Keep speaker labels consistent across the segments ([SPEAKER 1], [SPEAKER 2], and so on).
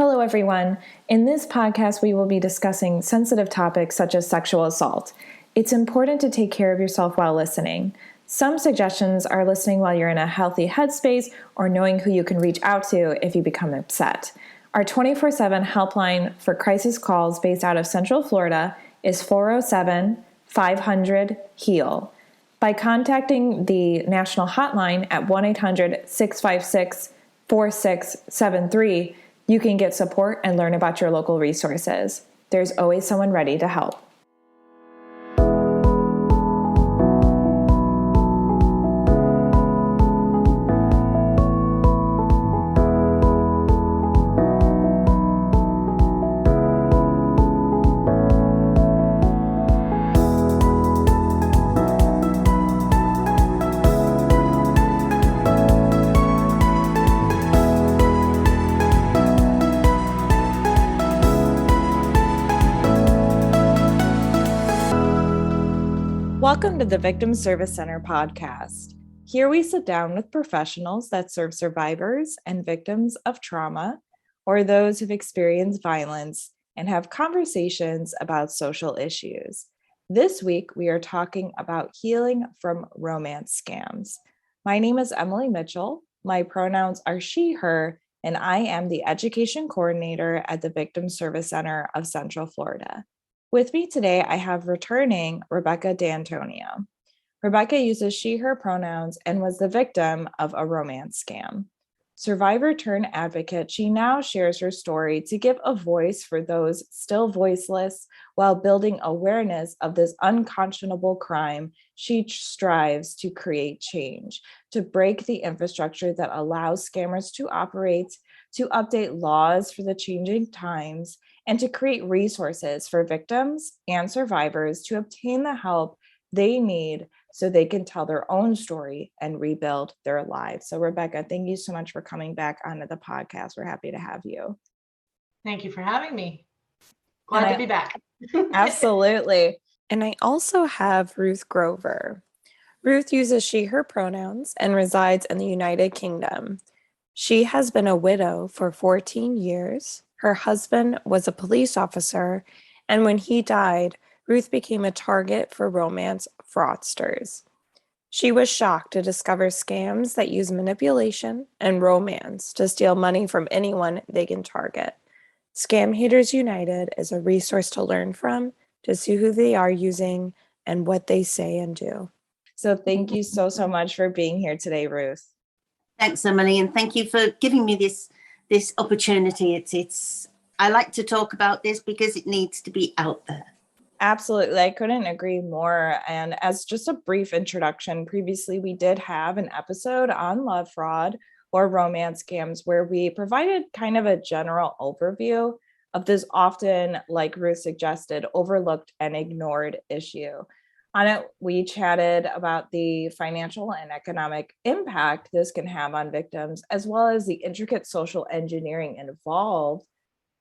[SPEAKER 1] Hello, everyone. In this podcast, we will be discussing sensitive topics such as sexual assault. It's important to take care of yourself while listening. Some suggestions are listening while you're in a healthy headspace or knowing who you can reach out to if you become upset. Our 24/7 helpline for crisis calls based out of Central Florida is 407-500-HEAL. By contacting the national hotline at 1-800-656-4673, you can get support and learn about your local resources. There's always someone ready to help. Welcome to the Victim Service Center podcast. Here we sit down with professionals that serve survivors and victims of trauma or those who've experienced violence and have conversations about social issues. This week, we are talking about healing from romance scams. My name is Emilie Mitchell. My pronouns are she, her, and I am the education coordinator at the Victim Service Center of Central Florida. With me today, I have returning Rebecca D'Antonio. Rebecca uses she, her pronouns and was the victim of a romance scam. Survivor turned advocate, she now shares her story to give a voice for those still voiceless while building awareness of this unconscionable crime. She strives to create change, to break the infrastructure that allows scammers to operate, to update laws for the changing times, and to create resources for victims and survivors to obtain the help they need so they can tell their own story and rebuild their lives. So Rebecca, thank you so much for coming back onto the podcast. We're happy to have you.
[SPEAKER 2] Thank you for having me. Glad to be back.
[SPEAKER 1] Absolutely. And I also have Ruth Grover. Ruth uses she, her pronouns and resides in the United Kingdom. She has been a widow for 14 years. Her husband was a police officer, and when he died, Ruth became a target for romance fraudsters. She was shocked to discover scams that use manipulation and romance to steal money from anyone they can target. ScamHaters United is a resource to learn from, to see who they are using and what they say and do. So thank you so much for being here today, Ruth.
[SPEAKER 3] Thanks, Emilie, and thank you for giving me this opportunity. It's I like to talk about this because it needs to be out there.
[SPEAKER 1] Absolutely. I couldn't agree more. And as just a brief introduction, previously we did have an episode on love fraud or romance scams where we provided kind of a general overview of this often, like Ruth suggested, overlooked and ignored issue. On it, we chatted about the financial and economic impact this can have on victims, as well as the intricate social engineering involved.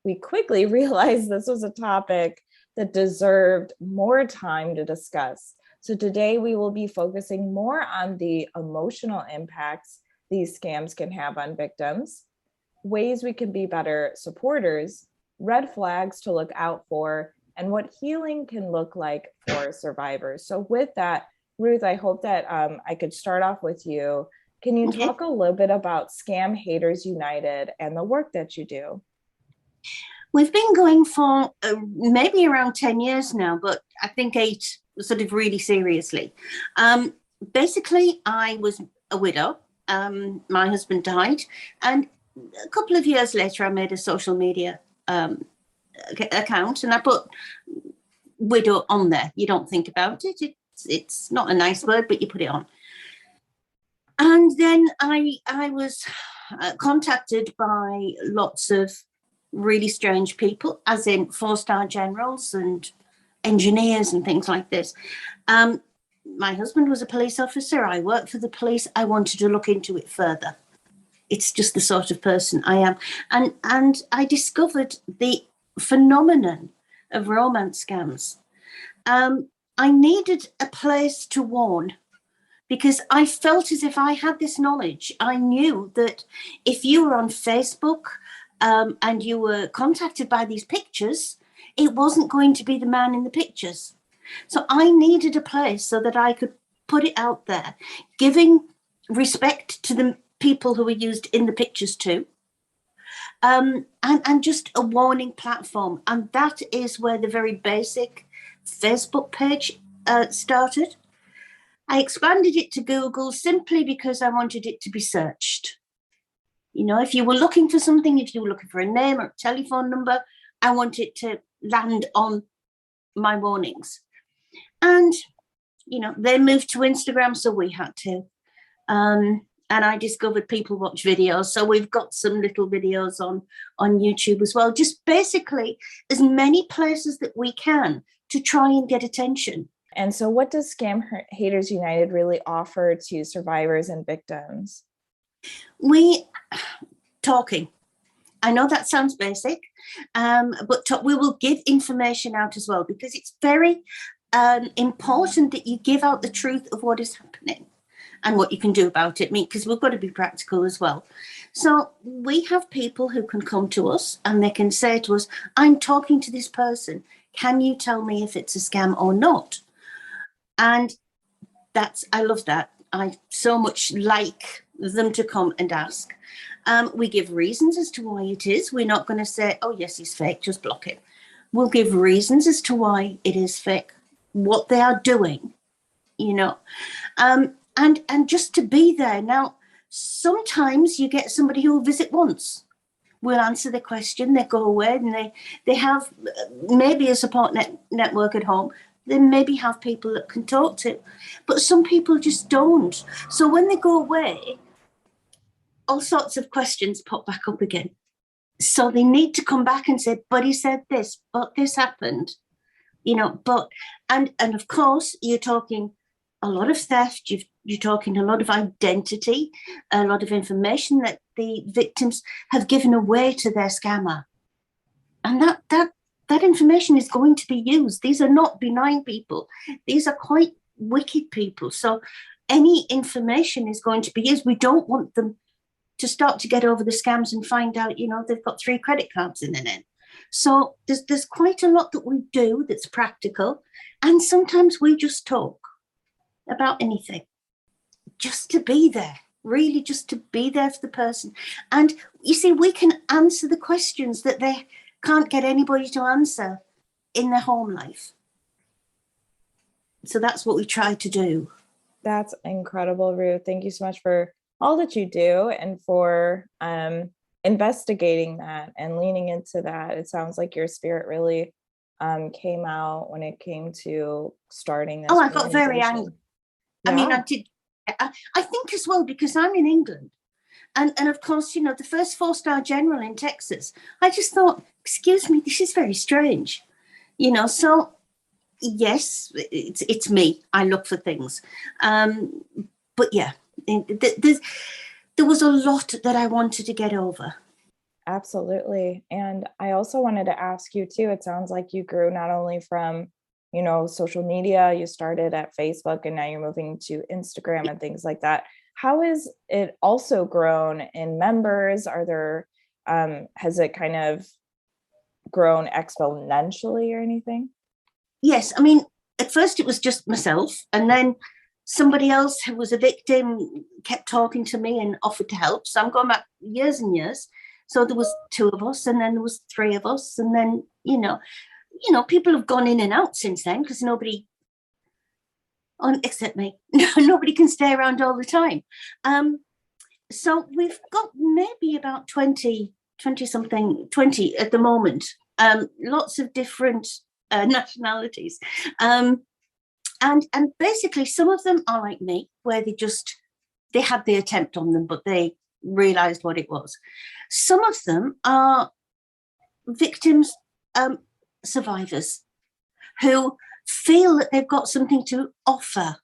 [SPEAKER 1] We quickly realized this was a topic that deserved more time to discuss. So today we will be focusing more on the emotional impacts these scams can have on victims, ways we can be better supporters, red flags to look out for, and what healing can look like for survivors. So with that, Ruth, I hope that I could start off with you. Can you talk a little bit about ScamHaters United and the work that you do?
[SPEAKER 3] We've been going for maybe around 10 years now, but I think 8 sort of really seriously. Basically, I was a widow. My husband died. And a couple of years later, I made a social media account and I put widow on there. You don't think about it. It's not a nice word, but you put it on. And then I was contacted by lots of really strange people, as in 4-star generals and engineers and things like this. My husband was a police officer. I worked for the police. I wanted to look into it further. It's just the sort of person I am. And I discovered the phenomenon of romance scams. I needed a place to warn because I felt as if I had this knowledge. I knew that if you were on Facebook and you were contacted by these pictures, it wasn't going to be the man in the pictures. So I needed a place so that I could put it out there, giving respect to the people who were used in the pictures too, and just a warning platform. And that is where the very basic Facebook page started. I expanded it to Google simply because I wanted it to be searched. You know, if you were looking for something, if you were looking for a name or a telephone number, I want it to land on my warnings. And, you know, they moved to Instagram, so we had to. And I discovered people watch videos. So we've got some little videos on YouTube as well. Just basically as many places that we can to try and get attention.
[SPEAKER 1] And so what does ScamHaters United really offer to survivors and victims?
[SPEAKER 3] We talking. I know that sounds basic, but we will give information out as well, because it's very important that you give out the truth of what is happening and what you can do about it, because we've got to be practical as well. So we have people who can come to us and they can say to us, I'm talking to this person. Can you tell me if it's a scam or not? And I love that. I so much like them to come and ask. We give reasons as to why it is. We're not going to say, oh, yes, he's fake, just block it. We'll give reasons as to why it is fake, what they are doing, you know, and just to be there. Now, sometimes you get somebody who will visit once. We'll answer the question, they go away, and they have maybe a support network at home. They maybe have people that can talk to, but some people just don't. So when they go away, all sorts of questions pop back up again. So they need to come back and say, but he said this, but this happened, you know, and of course, you're talking a lot of theft, you're talking a lot of identity, a lot of information that the victims have given away to their scammer. And that information is going to be used. These are not benign people. These are quite wicked people. So any information is going to be used. We don't want them to start to get over the scams and find out, you know, they've got 3 credit cards in their name. So there's quite a lot that we do that's practical. And sometimes we just talk about anything, just to be there, really just to be there for the person. And you see, we can answer the questions that they can't get anybody to answer in their home life. So that's what we try to do.
[SPEAKER 1] That's incredible, Ruth. Thank you so much for all that you do and for investigating that and leaning into that. It sounds like your spirit really came out when it came to starting this.
[SPEAKER 3] Oh, I got very angry. Yeah. I mean, I think as well, because I'm in England. And of course, you know, the first 4-star general in Texas, I just thought, excuse me, this is very strange. You know, so yes, it's me. I look for things. But yeah, there was a lot that I wanted to get over.
[SPEAKER 1] Absolutely. And I also wanted to ask you too, it sounds like you grew not only from, you know, social media, you started at Facebook and now you're moving to Instagram and things like that. How has it also grown in members? Are there, has it kind of grown exponentially or anything?
[SPEAKER 3] Yes. I mean, at first it was just myself, and then somebody else who was a victim kept talking to me and offered to help. So I'm going back years and years. So there was 2 of us, and then there was 3 of us. And then, you know, people have gone in and out since then, because nobody, except me, nobody can stay around all the time. So we've got maybe about 20 at the moment. Lots of different nationalities. And basically some of them are like me, where they had the attempt on them, but they realized what it was. Some of them are victims, survivors, who feel that they've got something to offer.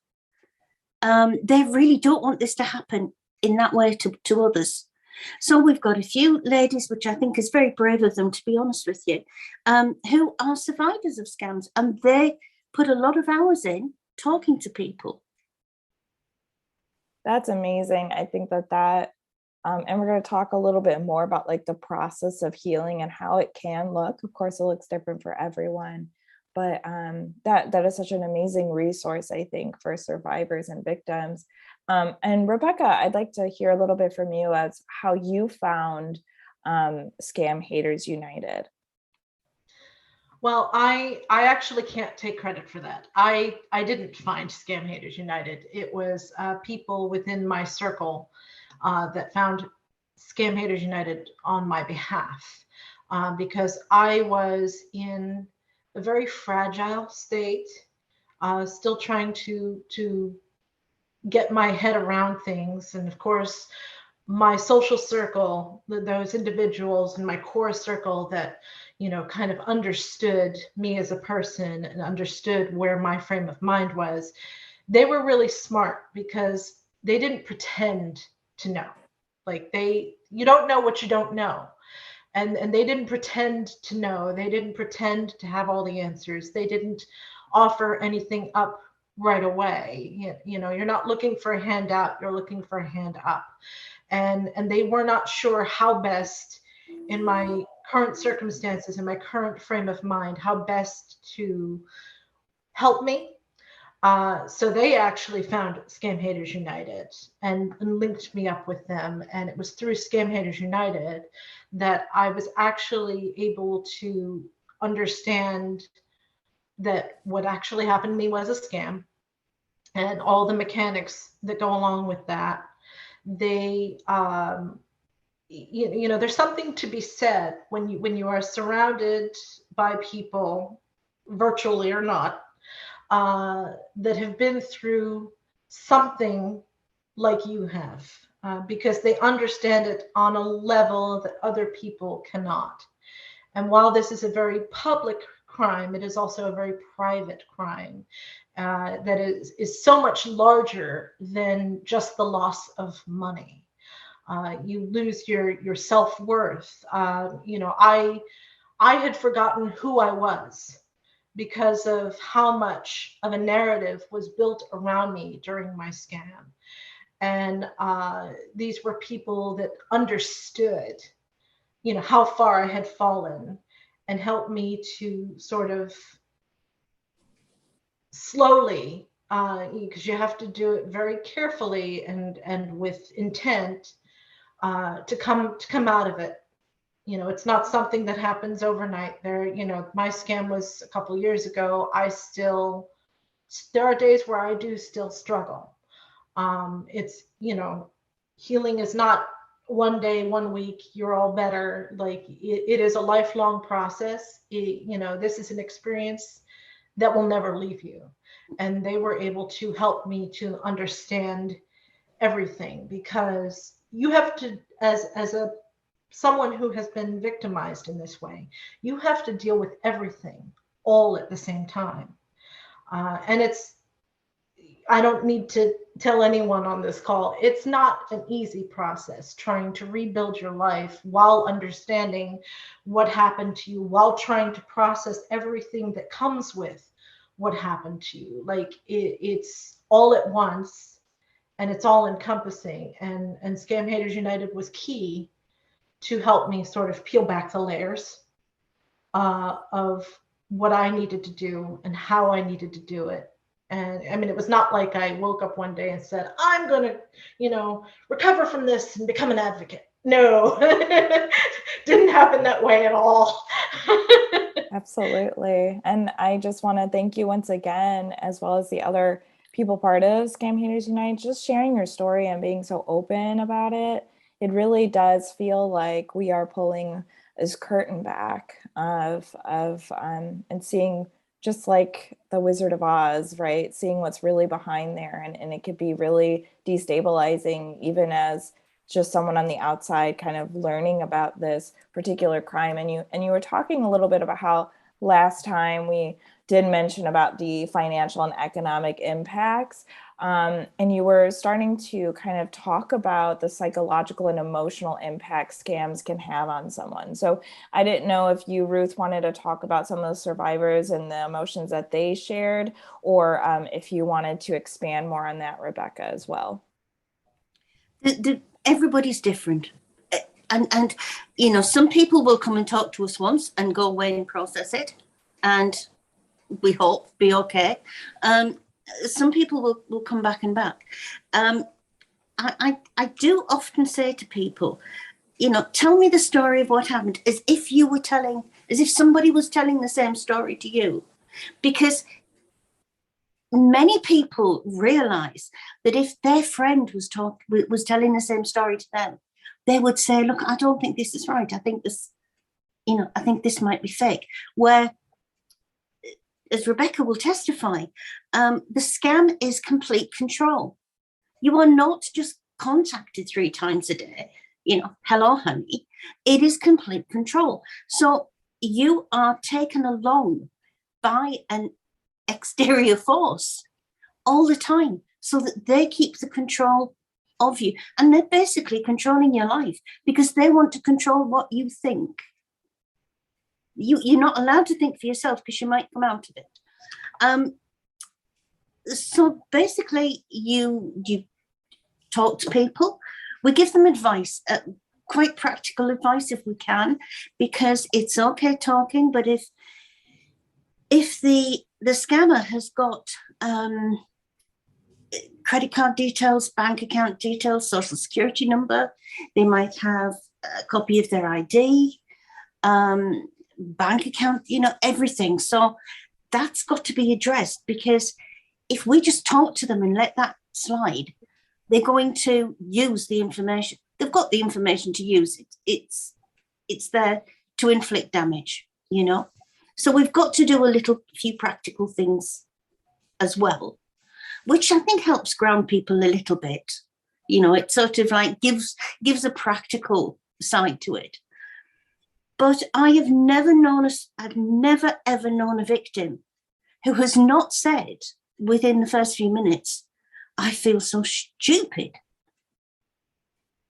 [SPEAKER 3] They really don't want this to happen in that way to others. So we've got a few ladies, which I think is very brave of them, to be honest with you, who are survivors of scams, and they put a lot of hours in talking to people.
[SPEAKER 1] That's amazing. I think that And we're going to talk a little bit more about like the process of healing and how it can look. Of course, it looks different for everyone, but that is such an amazing resource, I think, for survivors and victims. And Rebecca, I'd like to hear a little bit from you as how you found ScamHaters United.
[SPEAKER 2] Well, I actually can't take credit for that. I didn't find ScamHaters United. It was people within my circle that found ScamHaters United on my behalf, because I was in a very fragile state, still trying to get my head around things. And of course, my social circle, those individuals in my core circle that, kind of understood me as a person and understood where my frame of mind was, they were really smart because they didn't pretend to know. Like you don't know what you don't know. And they didn't pretend to know. They didn't pretend to have all the answers. They didn't offer anything up right away. You're not looking for a handout, you're looking for a hand up. And they were not sure how best, in my current circumstances, in my current frame of mind, how best to help me. So they actually found ScamHaters United and linked me up with them. And it was through ScamHaters United that I was actually able to understand that what actually happened to me was a scam, and all the mechanics that go along with that. They there's something to be said when you are surrounded by people, virtually or not, that have been through something like you have, because they understand it on a level that other people cannot. And while this is a very public crime, it is also a very private crime, that is so much larger than just the loss of money. You lose your self-worth. I had forgotten who I was because of how much of a narrative was built around me during my scam. And these were people that understood, how far I had fallen, and helped me to sort of slowly, because you have to do it very carefully and with intent, to come out of it. It's not something that happens overnight. My scam was a couple years ago. There are days where I do still struggle. It's, healing is not one day, 1 week, you're all better. Like it is a lifelong process. This is an experience that will never leave you. And they were able to help me to understand everything, because you have to, as someone who has been victimized in this way, you have to deal with everything all at the same time. And I don't need to tell anyone on this call, it's not an easy process trying to rebuild your life while understanding what happened to you, while trying to process everything that comes with what happened to you. Like it's all at once, and it's all encompassing. And ScamHaters United was key to help me sort of peel back the layers of what I needed to do and how I needed to do it. And I mean, it was not like I woke up one day and said, I'm going to, recover from this and become an advocate. No, didn't happen that way at all.
[SPEAKER 1] Absolutely. And I just want to thank you once again, as well as the other people part of ScamHaters United, just sharing your story and being so open about it. It really does feel like we are pulling this curtain back of and seeing, just like the Wizard of Oz, right? Seeing what's really behind there. And it could be really destabilizing, even as just someone on the outside kind of learning about this particular crime. And you were talking a little bit about how last time we did mention about the financial and economic impacts. And you were starting to kind of talk about the psychological and emotional impact scams can have on someone. So I didn't know if you, Ruth, wanted to talk about some of the survivors and the emotions that they shared, or if you wanted to expand more on that, Rebecca, as well.
[SPEAKER 3] The everybody's different. And some people will come and talk to us once and go away and process it, and we hope be okay. Some people will come back and back. I do often say to people, tell me the story of what happened, as if somebody was telling the same story to you, because many people realize that if their friend was telling the same story to them, they would say, look, I don't think this is right. I think this might be fake. Where, as Rebecca will testify, the scam is complete control. You are not just contacted 3 times a day, hello, honey. It is complete control. So you are taken along by an exterior force all the time, so that they keep the control of you. And they're basically controlling your life because they want to control what you think. You're not allowed to think for yourself because you might come out of it. So basically, you talk to people. We give them advice, quite practical advice if we can, because it's okay talking, but if the scammer has got credit card details, bank account details, social security number, they might have a copy of their ID, bank account, everything. So that's got to be addressed, because if we just talk to them and let that slide, they're going to use the information. They've got the information to use it. It's there to inflict damage, So we've got to do a few practical things as well, which I think helps ground people a little bit. It sort of like gives a practical side to it. But I've never ever known a victim who has not said within the first few minutes, I feel so stupid.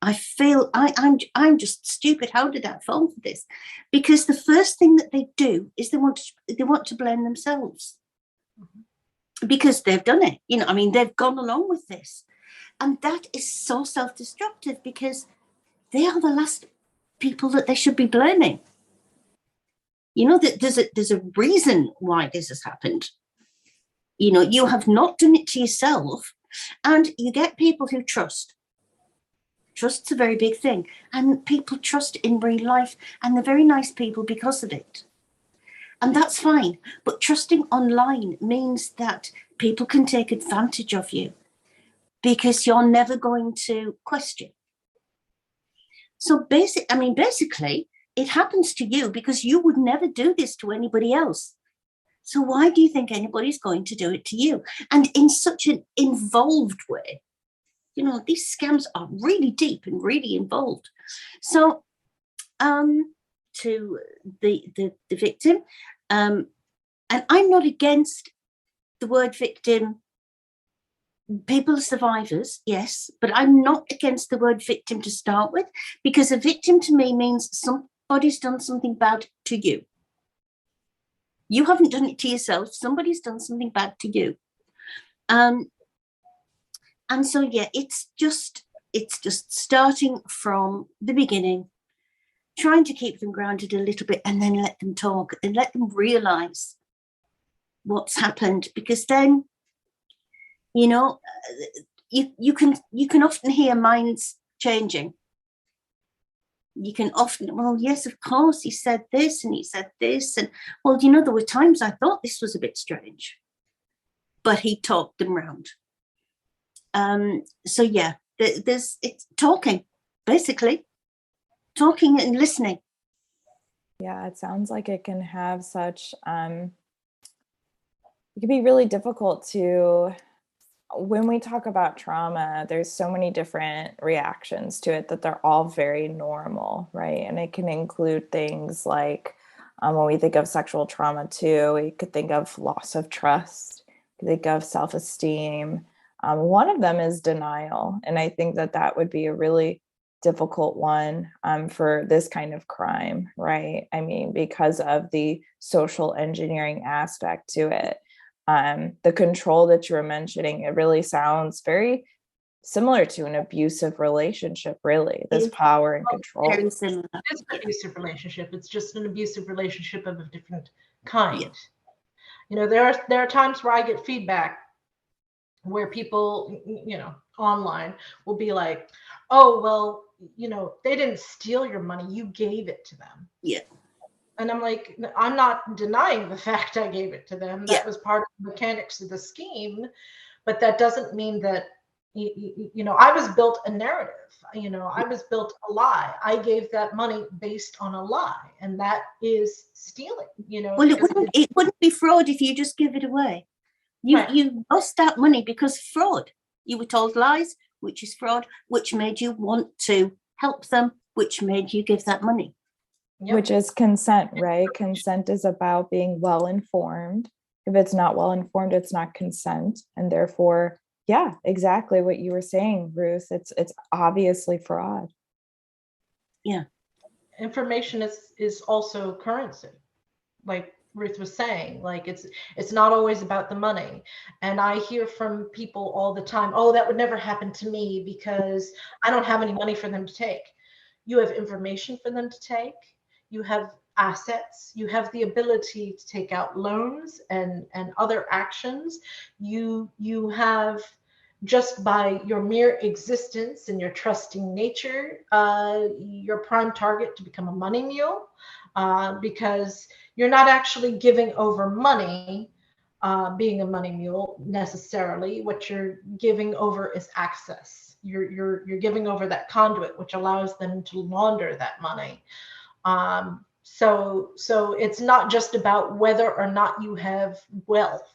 [SPEAKER 3] I feel I'm just stupid. How did I fall for this? Because the first thing that they do is they want to blame themselves, because they've done it. They've gone along with this, and that is so self-destructive, because they are the last people that they should be blaming. That there's a reason why this has happened. You have not done it to yourself, and you get people who trust. Trust's a very big thing, and people trust in real life, and they're very nice people because of it. And that's fine. But trusting online means that people can take advantage of you because you're never going to question. So basically, it happens to you because you would never do this to anybody else. So why do you think anybody's going to do it to you? And in such an involved way. These scams are really deep and really involved. So to the victim, and I'm not against the word victim. People are survivors, yes, but I'm not against the word victim to start with, because a victim to me means somebody's done something bad to you. You haven't done it to yourself. Somebody's done something bad to you. And so, yeah, it's just starting from the beginning, trying to keep them grounded a little bit, and then let them talk and let them realize what's happened, because then, you can often hear minds changing. You can often, well, yes, of course, he said this and he said this. And, well, there were times I thought this was a bit strange, but he talked them round. So, yeah, it's talking, basically. Talking and listening.
[SPEAKER 1] Yeah, it sounds like it can have such, it can be really difficult to, when we talk about trauma, there's so many different reactions to it that they're all very normal, right? And it can include things like, when we think of sexual trauma too, we could think of loss of trust, we could think of self-esteem. One of them is denial. And I think that would be a really difficult one for this kind of crime, right? Because of the social engineering aspect to it. The control that you were mentioning, it really sounds very similar to an abusive relationship, really, this power and control.
[SPEAKER 3] Very similar.
[SPEAKER 2] It's an abusive relationship. It's just an abusive relationship of a different kind.
[SPEAKER 3] Yeah.
[SPEAKER 2] You know, there are times where I get feedback where people, you know, online will be like, oh, well, you know, they didn't steal your money. You gave it to them.
[SPEAKER 3] Yeah.
[SPEAKER 2] And I'm like, I'm not denying the fact I gave it to them. That was part of the mechanics of the scheme. But that doesn't mean that, you know, I was built a narrative. You know, I was built a lie. I gave that money based on a lie. And that is stealing, you know.
[SPEAKER 3] Well, it wouldn't be fraud if you just give it away. You lost that money because fraud. You were told lies, which is fraud, which made you want to help them, which made you give that money.
[SPEAKER 1] Yep. Which is consent, right? Consent is about being well informed. If it's not well informed, it's not consent. And therefore, yeah, exactly what you were saying, Ruth. It's obviously fraud.
[SPEAKER 3] Yeah.
[SPEAKER 2] Information is also currency. Like Ruth was saying, like it's not always about the money. And I hear from people all the time, oh, that would never happen to me because I don't have any money for them to take. You have information for them to take. You have assets. You have the ability to take out loans and other actions. You have, just by your mere existence and your trusting nature, your prime target to become a money mule, because you're not actually giving over money, being a money mule necessarily. What you're giving over is access. You're giving over that conduit, which allows them to launder that money. So it's not just about whether or not you have wealth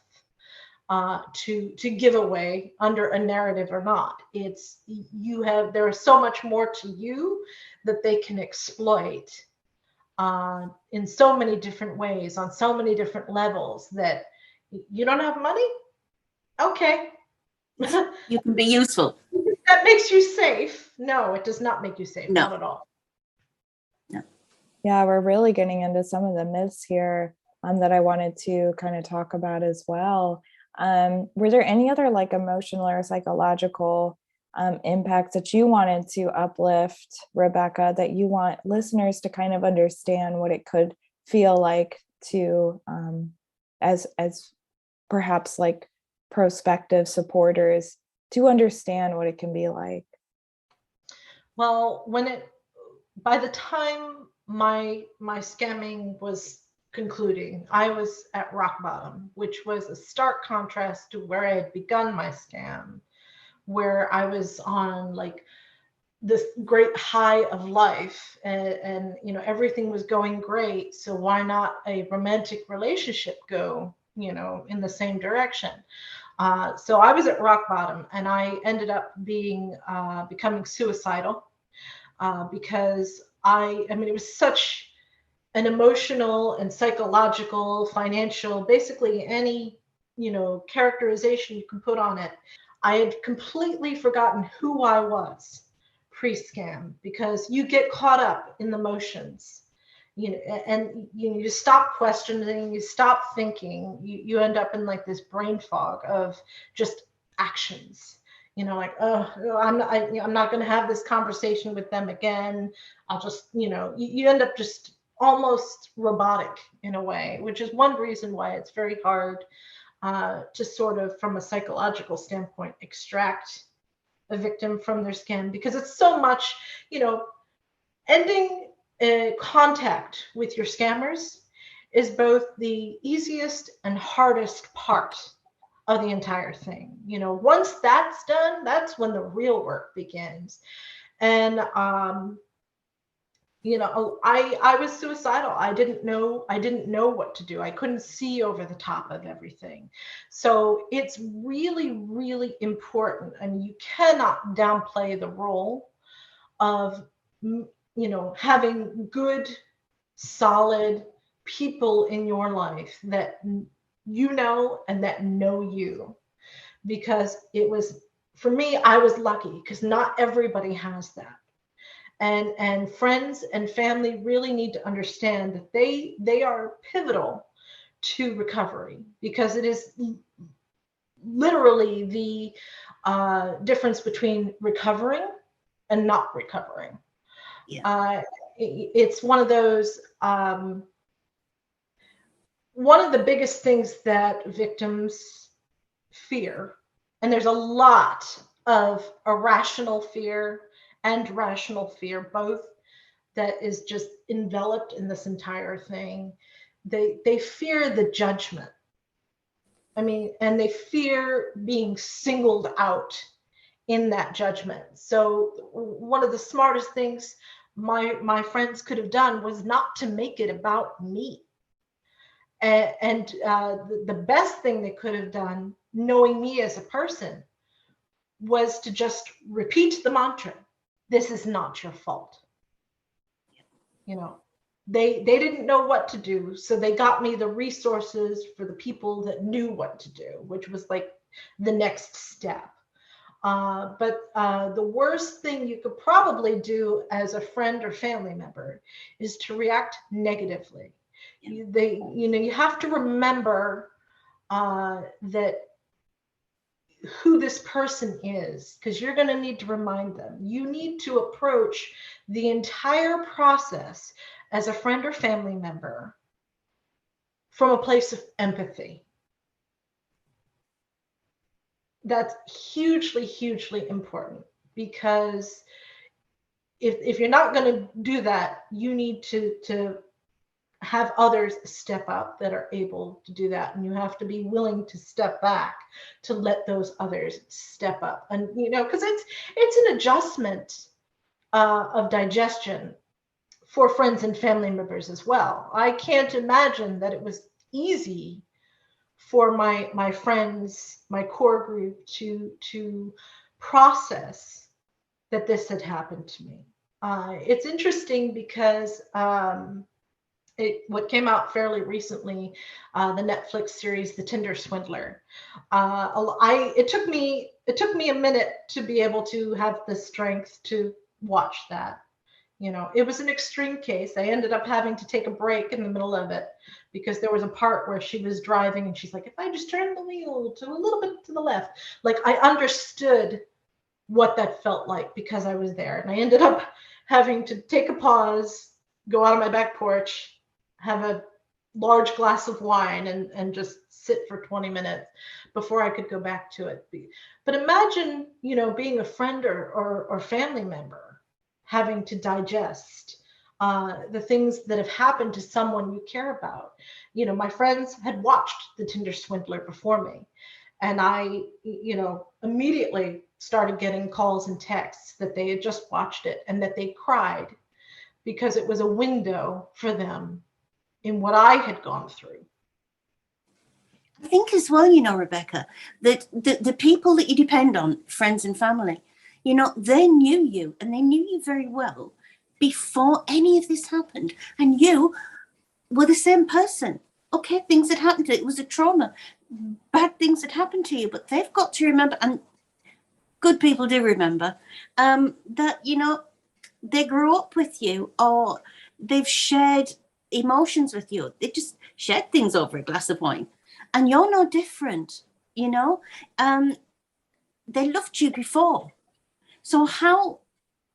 [SPEAKER 2] to give away under a narrative or not. It's there is so much more to you that they can exploit in so many different ways, on so many different levels, that you don't have money? Okay.
[SPEAKER 3] You can be useful.
[SPEAKER 2] That makes you safe. No, it does not make you safe.
[SPEAKER 3] No.
[SPEAKER 2] Not at all.
[SPEAKER 3] No.
[SPEAKER 1] Yeah, we're really getting into some of the myths here that I wanted to kind of talk about as well. Were there any other like emotional or psychological impacts that you wanted to uplift, Rebecca, that you want listeners to kind of understand what it could feel like to, as perhaps like prospective supporters, to understand what it can be like?
[SPEAKER 2] Well, by the time my scamming was concluding, I was at rock bottom, which was a stark contrast to where I had begun my scam, where I was on like this great high of life, and you know, everything was going great. So why not a romantic relationship go, you know, in the same direction? So I was at rock bottom, and I ended up becoming suicidal because I mean, it was such an emotional and psychological, financial, basically any, you know, characterization you can put on it. I had completely forgotten who I was pre-scam, because you get caught up in the motions, you know, and you stop questioning, you stop thinking, you end up in like this brain fog of just actions. You know, like, oh, I'm not going to have this conversation with them again. I'll just, you know, you end up just almost robotic in a way, which is one reason why it's very hard to sort of, from a psychological standpoint, extract a victim from their scam, because it's so much, you know, ending contact with your scammers is both the easiest and hardest part of the entire thing. You know, once that's done, that's when the real work begins. And you know, I was suicidal. I didn't know what to do. I couldn't see over the top of everything. So it's really, really important, and you cannot downplay the role of, you know, having good, solid people in your life that you know and that know you. Because it was, for me, I was lucky, because not everybody has that. And friends and family really need to understand that they are pivotal to recovery, because it is literally the difference between recovering and not recovering. It's one of those, one of the biggest things that victims fear, and there's a lot of irrational fear and rational fear, both, that is just enveloped in this entire thing. They fear the judgment. I mean, and they fear being singled out in that judgment. So one of the smartest things my friends could have done was not to make it about me. And the best thing they could have done, knowing me as a person, was to just repeat the mantra: this is not your fault. You know, they didn't know what to do, so they got me the resources for the people that knew what to do, which was like the next step. But the worst thing you could probably do as a friend or family member is to react negatively. You have to remember that who this person is, because you're going to need to remind them. You need to approach the entire process as a friend or family member from a place of empathy. That's hugely, hugely important, because if you're not going to do that, you need to have others step up that are able to do that, and you have to be willing to step back to let those others step up. And because it's an adjustment of digestion for friends and family members as well. I can't imagine that it was easy for my friends, my core group, to process that this had happened to me. It's interesting because what came out fairly recently, the Netflix series, The Tinder Swindler. It took me a minute to be able to have the strength to watch that. It was an extreme case. I ended up having to take a break in the middle of it, because there was a part where she was driving and she's like, if I just turn the wheel to a little bit to the left, like I understood what that felt like because I was there. And I ended up having to take a pause, go out on my back porch, have a large glass of wine, and just sit for 20 minutes before I could go back to it. But imagine, being a friend or family member, having to digest the things that have happened to someone you care about. My friends had watched The Tinder Swindler before me, and I, immediately started getting calls and texts that they had just watched it and that they cried because it was a window for them in what I had gone through.
[SPEAKER 3] I think as well, Rebecca, that the people that you depend on, friends and family, they knew you, and they knew you very well before any of this happened. And you were the same person. Okay, things had happened to you. It was a trauma. Bad things had happened to you, but they've got to remember, and good people do remember, that, they grew up with you, or they've shared emotions with you. They just shared things over a glass of wine. And you're no different, They loved you before. So how,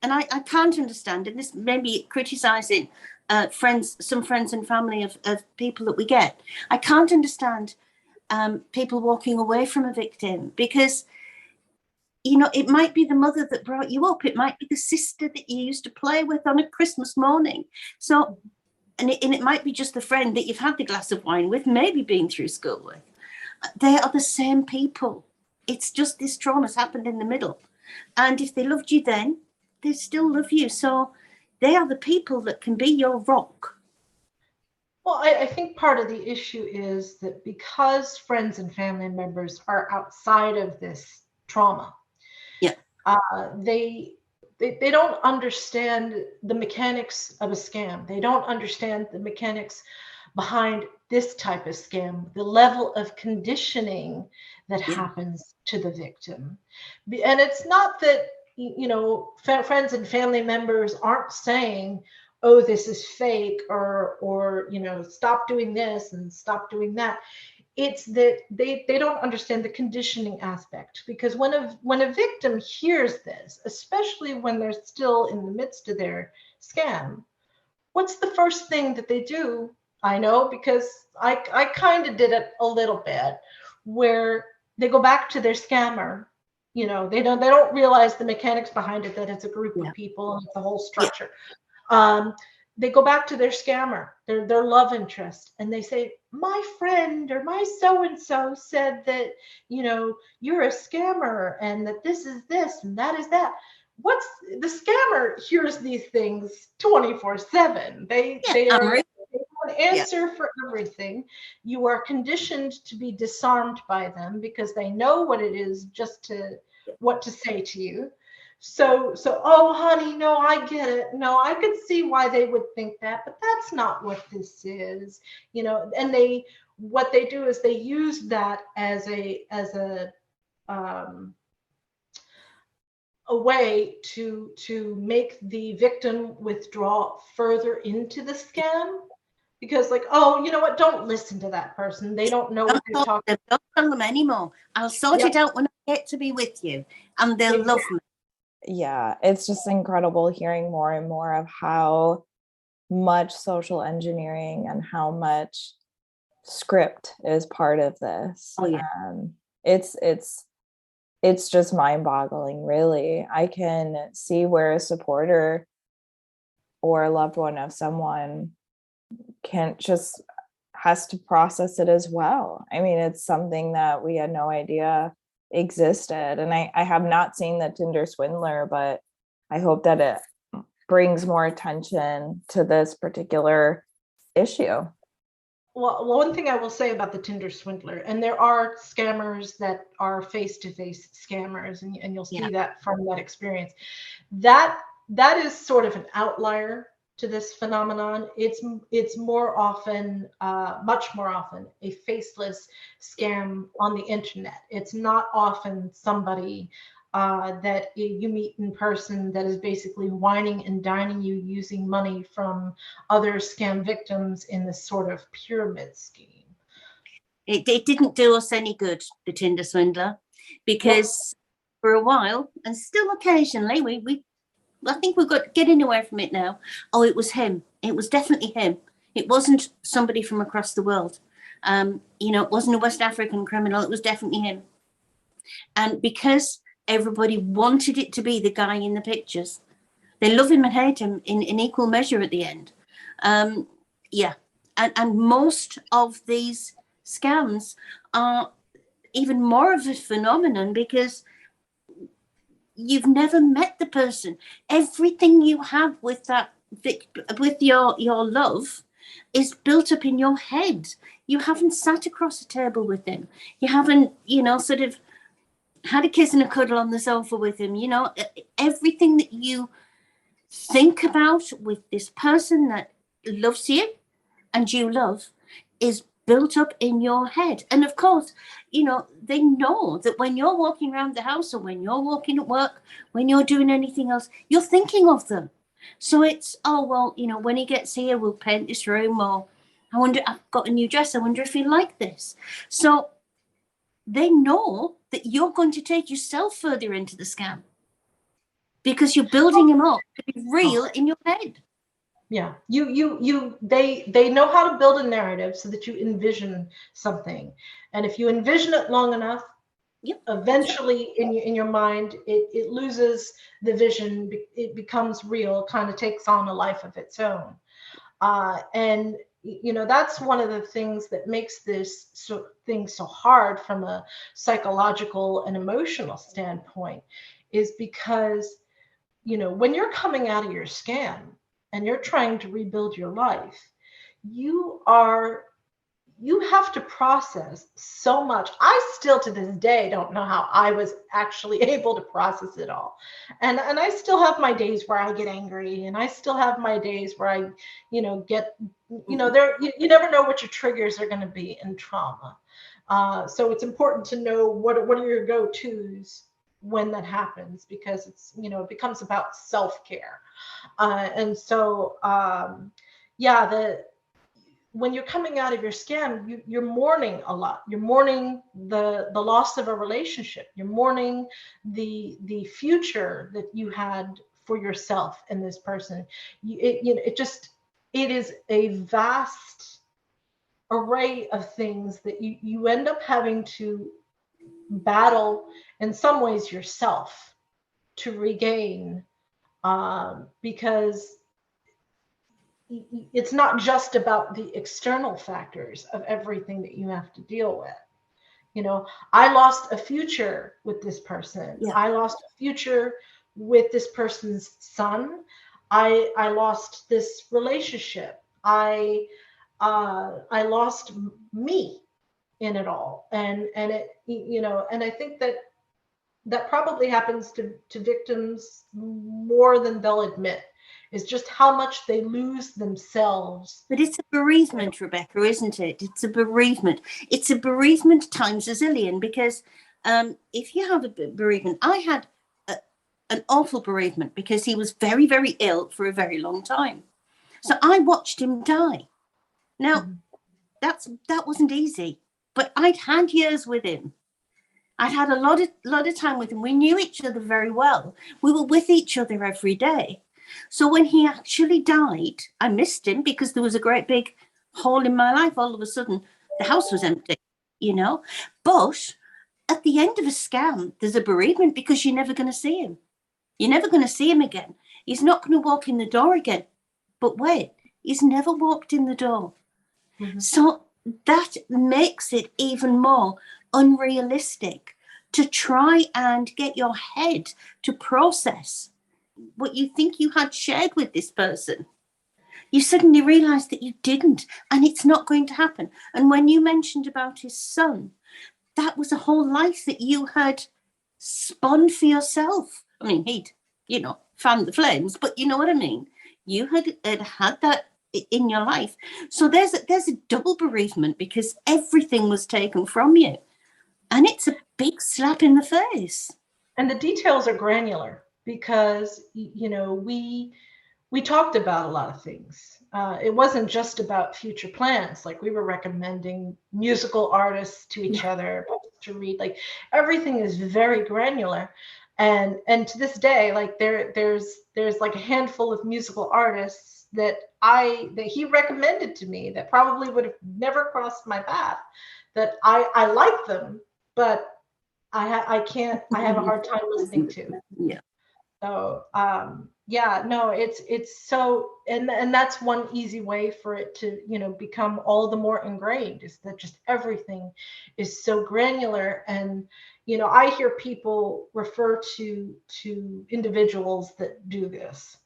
[SPEAKER 3] and I can't understand, and this may be criticizing some friends and family of people that we get. I can't understand people walking away from a victim, because, it might be the mother that brought you up. It might be the sister that you used to play with on a Christmas morning. So, and it might be just the friend that you've had the glass of wine with, maybe been through school with. They are the same people. It's just this trauma's happened in the middle. And if they loved you then, they still love you. So they are the people that can be your rock.
[SPEAKER 2] Well, I think part of the issue is that because friends and family members are outside of this trauma, they don't understand the mechanics of a scam. They don't understand the mechanics behind this type of scam, the level of conditioning that happens to the victim. And it's not that, friends and family members aren't saying, oh, this is fake, or stop doing this and stop doing that. it's that they don't understand the conditioning aspect, because when a victim hears this, especially when they're still in the midst of their scam, what's the first thing that they do? I know, because I kind of did it a little bit, where they go back to their scammer. They don't realize the mechanics behind it, that it's a group of people and it's a whole structure. They go back to their scammer, their love interest, and they say, my friend or my so-and-so said that, you're a scammer, and that this is this and that is that. What's the scammer hears these things 24/7. They are an answer for everything. You are conditioned to be disarmed by them, because they know what it is, what to say to you. So, oh, honey, no, I get it. No, I could see why they would think that, but that's not what this is, and what they do is they use that as a way to make the victim withdraw further into the scam, because, like, oh, you know what? Don't listen to that person. They don't know what they're talking about.
[SPEAKER 3] Don't tell them anymore. I'll sort it out when I get to be with you, and they'll love me.
[SPEAKER 1] Yeah, it's just incredible hearing more and more of how much social engineering and how much script is part of this.
[SPEAKER 3] Oh, yeah.
[SPEAKER 1] It's just mind-boggling, really. I can see where a supporter or a loved one of someone has to process it as well. I mean, it's something that we had no idea existed. And I have not seen the Tinder swindler, but I hope that it brings more attention to this particular issue.
[SPEAKER 2] Well, one thing I will say about the Tinder swindler, and there are scammers that are face-to-face scammers, and you'll see that from that experience, that is sort of an outlier to this phenomenon. It's more often, much more often, a faceless scam on the internet. It's not often somebody that you meet in person that is basically whining and dining you using money from other scam victims in this sort of pyramid scheme.
[SPEAKER 3] It didn't do us any good, the Tinder swindler, because for a while, and still occasionally, I think we've got getting away from it now. Oh, it was him. It was definitely him. It wasn't somebody from across the world. It wasn't a West African criminal. It was definitely him. And because everybody wanted it to be the guy in the pictures, they love him and hate him in equal measure at the end. And most of these scams are even more of a phenomenon because you've never met the person. Everything you have with your love is built up in your head. You haven't sat across a table with him. You haven't, sort of had a kiss and a cuddle on the sofa with him. Everything that you think about with this person that loves you and you love is built up in your head. And of course, they know that when you're walking around the house or when you're walking at work, when you're doing anything else, you're thinking of them. So it's, when he gets here, we'll paint this room, or I wonder, I've got a new dress, I wonder if he'll like this. So they know that you're going to take yourself further into the scam because you're building him up to be real in your head.
[SPEAKER 2] Yeah, they know how to build a narrative so that you envision something, and if you envision it long enough, eventually in your mind it loses the vision. It becomes real, kind of takes on a life of its own, and that's one of the things that makes this thing so hard from a psychological and emotional standpoint, is because when you're coming out of your scam and you're trying to rebuild your life, you have to process so much. I still to this day don't know how I was actually able to process it all. And I still have my days where I get angry, and I still have my days where I, get, there, you never know what your triggers are going to be in trauma. So it's important to know what are your go-tos when that happens, because it's, it becomes about self-care. And so, when you're coming out of your scam, you're mourning a lot. You're mourning the loss of a relationship. You're mourning the future that you had for yourself and this person. It is a vast array of things that you end up having to battle in some ways yourself to regain, because it's not just about the external factors of everything that you have to deal with. You know, I lost a future with this person.
[SPEAKER 3] Yeah.
[SPEAKER 2] I lost a future with this person's son. I lost this relationship. I lost me in it all. And it, you know, and I think that probably happens to victims more than they'll admit, is just how much they lose themselves.
[SPEAKER 3] But it's a bereavement, Rebecca, isn't it? It's a bereavement. It's a bereavement times a zillion, because if you have a bereavement, I had an awful bereavement because he was very, very ill for a very long time. So I watched him die. Now, that wasn't easy, but I'd had years with him. I'd had a lot of time with him. We knew each other very well. We were with each other every day. So when he actually died, I missed him because there was a great big hole in my life. All of a sudden, the house was empty, you know. But at the end of a scam, there's a bereavement because you're never going to see him. You're never going to see him again. He's not going to walk in the door again. But wait, he's never walked in the door. Mm-hmm. So that makes it even more unrealistic to try and get your head to process what you think you had shared with this person. You suddenly realize that you didn't, and it's not going to happen. And when you mentioned about his son, that was a whole life that you had spun for yourself. I mean, he'd, you know, fanned the flames, but you know what I mean? You had that in your life. So there's a double bereavement because everything was taken from you. And it's a big slap in the face.
[SPEAKER 2] And the details are granular because, you know, we talked about a lot of things. It wasn't just about future plans. Like, we were recommending musical artists to each other, books to read. Like, everything is very granular. And to this day, like, there's like a handful of musical artists that he recommended to me that probably would have never crossed my path, that I like them, but I have a hard time listening to.
[SPEAKER 3] Yeah.
[SPEAKER 2] So it's so, and that's one easy way for it to, you know, become all the more ingrained, is that just everything is so granular. And, you know, I hear people refer to individuals that do this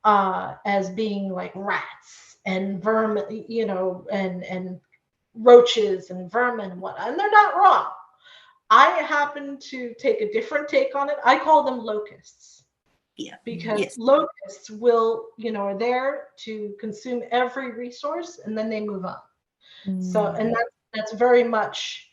[SPEAKER 2] as being like rats and vermin, you know, and roaches and vermin and whatnot, and they're not wrong. I happen to take a different take on it. I call them locusts.
[SPEAKER 3] Yeah.
[SPEAKER 2] Because locusts will, you know, are there to consume every resource and then they move on. So, and that's very much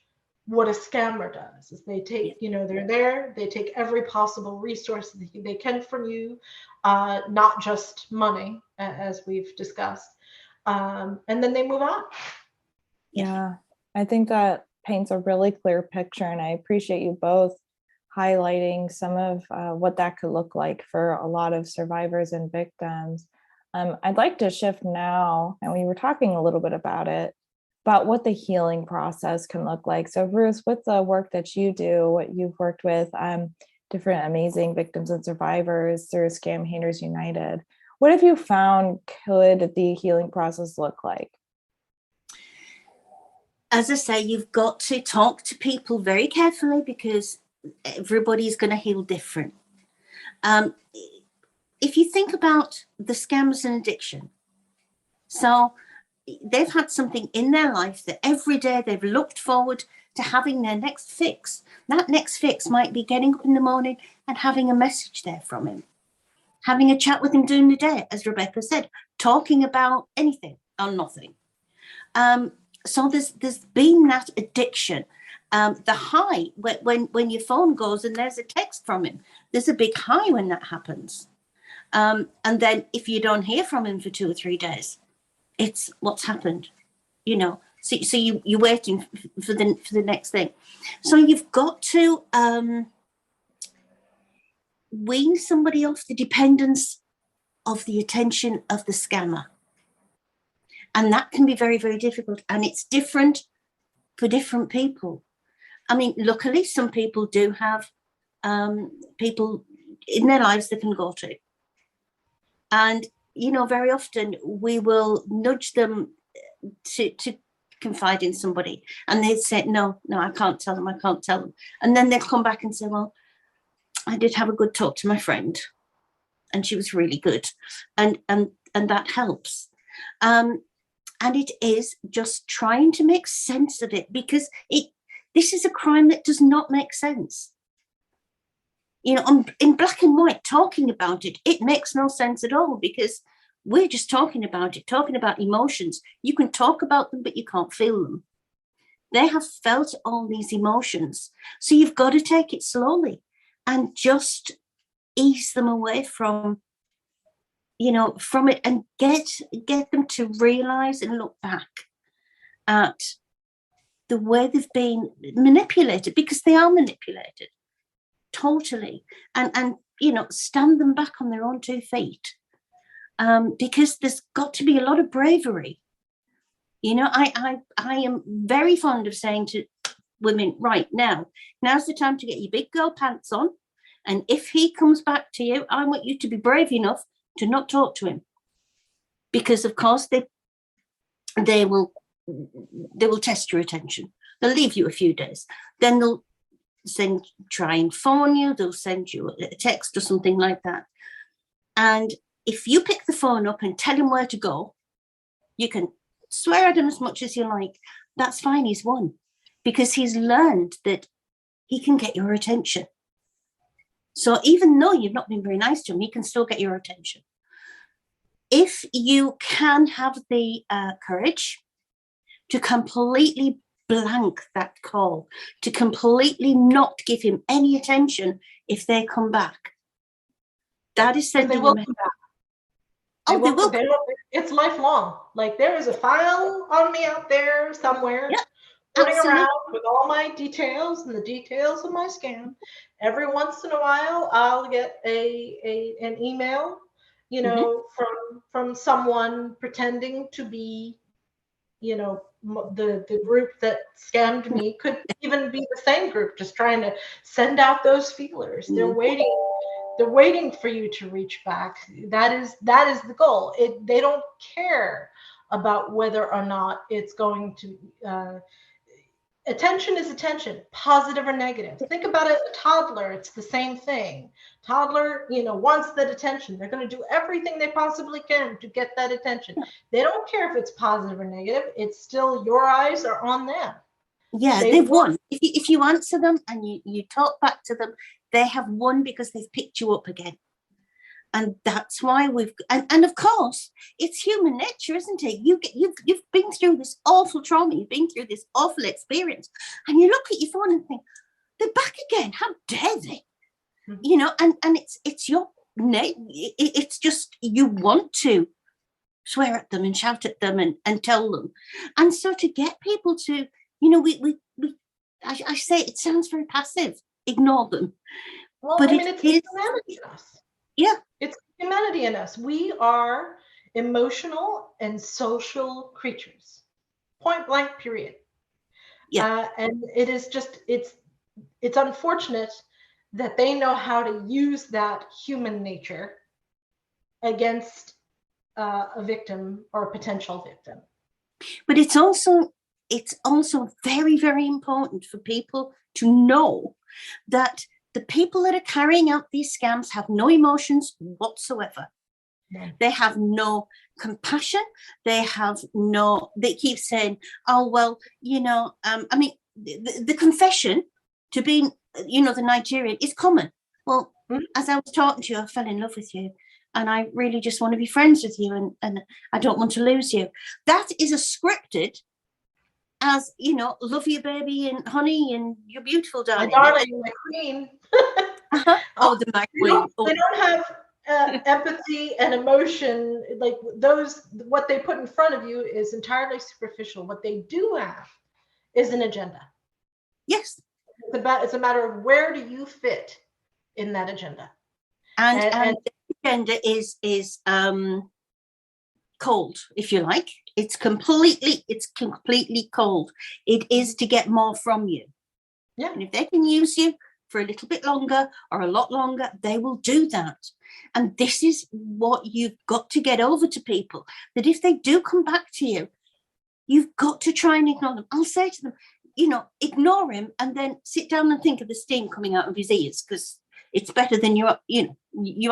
[SPEAKER 2] what a scammer does, is they take, you know, they're there, they take every possible resource they can from you, not just money, as we've discussed, and then they move on.
[SPEAKER 1] Yeah, I think that paints a really clear picture, and I appreciate you both highlighting some of what that could look like for a lot of survivors and victims. I'd like to shift now, and we were talking a little bit about what the healing process can look like. So Ruth, with the work that you do, what you've worked with different amazing victims and survivors through ScamHaters United, what have you found could the healing process look like?
[SPEAKER 3] As I say, you've got to talk to people very carefully because everybody's going to heal different. If you think about the scams and addiction, so they've had something in their life that every day they've looked forward to having their next fix. That next fix might be getting up in the morning and having a message there from him, having a chat with him during the day, as Rebecca said, talking about anything or nothing. So there's been that addiction. The high, when your phone goes and there's a text from him, there's a big high when that happens. And then if you don't hear from him for 2 or 3 days, it's what's happened. So you're waiting for the next thing. So you've got to wean somebody off the dependence of the attention of the scammer. And that can be very, very difficult. And it's different for different people. I mean, luckily, some people do have people in their lives they can go to. And, very often we will nudge them to confide in somebody. And they'd say, no, I can't tell them. And then they'll come back and say, well, I did have a good talk to my friend. And she was really good. And that helps. And it is just trying to make sense of it, because this is a crime that does not make sense. In black and white, talking about it, it makes no sense at all, because we're just talking about it, talking about emotions. You can talk about them, but you can't feel them. They have felt all these emotions. So you've got to take it slowly and just ease them away from it, and get them to realize and look back at the way they've been manipulated, because they are manipulated totally, and stand them back on their own 2 feet, because there's got to be a lot of bravery. I am very fond of saying to women, right, now's the time to get your big girl pants on, and if he comes back to you, I want you to be brave enough to not talk to him, because of course they will test your attention. They'll leave you a few days, then they'll try and phone you, they'll send you a text or something like that. And if you pick the phone up and tell him where to go, you can swear at him as much as you like. That's fine, he's won, because he's learned that he can get your attention. So even though you've not been very nice to him, he can still get your attention. If you can have the courage to completely blank that call, to completely not give him any attention if they come back, that is sending
[SPEAKER 2] they will
[SPEAKER 3] him.
[SPEAKER 2] come back.
[SPEAKER 3] They will.
[SPEAKER 2] It's lifelong. Like, there is a file on me out there somewhere.
[SPEAKER 3] Yeah,
[SPEAKER 2] running
[SPEAKER 3] absolutely.
[SPEAKER 2] around with all my details and the details of my scam. Every once in a while, I'll get an email, from someone pretending to be, the group that scammed me. Could even be the same group, just trying to send out those feelers. They're waiting for you to reach back. That is the goal. They don't care about whether or not it's going to. Attention is attention, positive or negative. Think about it, a toddler, it's the same thing. Toddler, wants that attention. They're going to do everything they possibly can to get that attention. They don't care if it's positive or negative. It's still, your eyes are on them.
[SPEAKER 3] Yeah, they've won. If you answer them and you talk back to them, they have won, because they've picked you up again. And that's why and of course, it's human nature, isn't it? You've been through this awful trauma, you've been through this awful experience, and you look at your phone and think, they're back again. How dare they? Mm-hmm. And it's your it's just, you want to swear at them and shout at them and tell them. And so to get people to, I say it sounds very passive, ignore them.
[SPEAKER 2] Well, but it's humanity in us.
[SPEAKER 3] Yeah.
[SPEAKER 2] It's humanity in us. We are emotional and social creatures. Point blank, period. Yeah. And it is just, it's unfortunate that they know how to use that human nature against a victim or a potential victim.
[SPEAKER 3] But it's also very, very important for people to know that the people that are carrying out these scams have no emotions whatsoever. Yeah. They have no compassion. They keep saying, oh, well, the confession to being, the Nigerian is common. Well, as I was talking to you, I fell in love with you, and I really just want to be friends with you, and I don't want to lose you. That is as scripted as, love you, baby, and honey, and you're beautiful, darling.
[SPEAKER 2] My darling, my queen.
[SPEAKER 3] Uh-huh. Oh, my queen.
[SPEAKER 2] They don't have empathy and emotion, like those, what they put in front of you is entirely superficial. What they do have is an agenda.
[SPEAKER 3] Yes.
[SPEAKER 2] It's a matter of where do you fit in that agenda.
[SPEAKER 3] And the agenda is cold, if you like. It's completely cold. It is to get more from you.
[SPEAKER 2] Yeah.
[SPEAKER 3] And if they can use you for a little bit longer or a lot longer, they will do that. And this is what you've got to get over to people, that if they do come back to you, you've got to try and ignore them. I'll say to them, ignore him and then sit down and think of the steam coming out of his ears, because it's better than you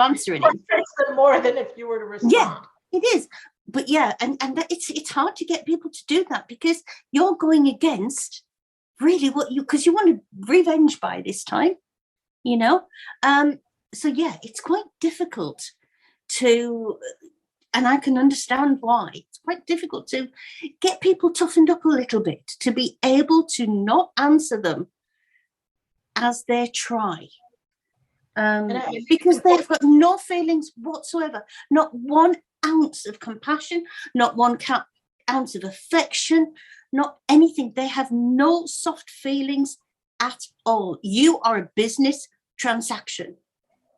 [SPEAKER 3] answering him.
[SPEAKER 2] It more than if you were to respond.
[SPEAKER 3] Yeah, it is. But yeah, and that it's hard to get people to do that, because you're going against really because you want to revenge by this time, so yeah, it's quite difficult to, and I can understand why it's quite difficult to get people toughened up a little bit, to be able to not answer them as they try, because they've got no feelings whatsoever, not 1 ounce of compassion, not 1 ounce of affection, not anything. They have no soft feelings at all. You are a business transaction.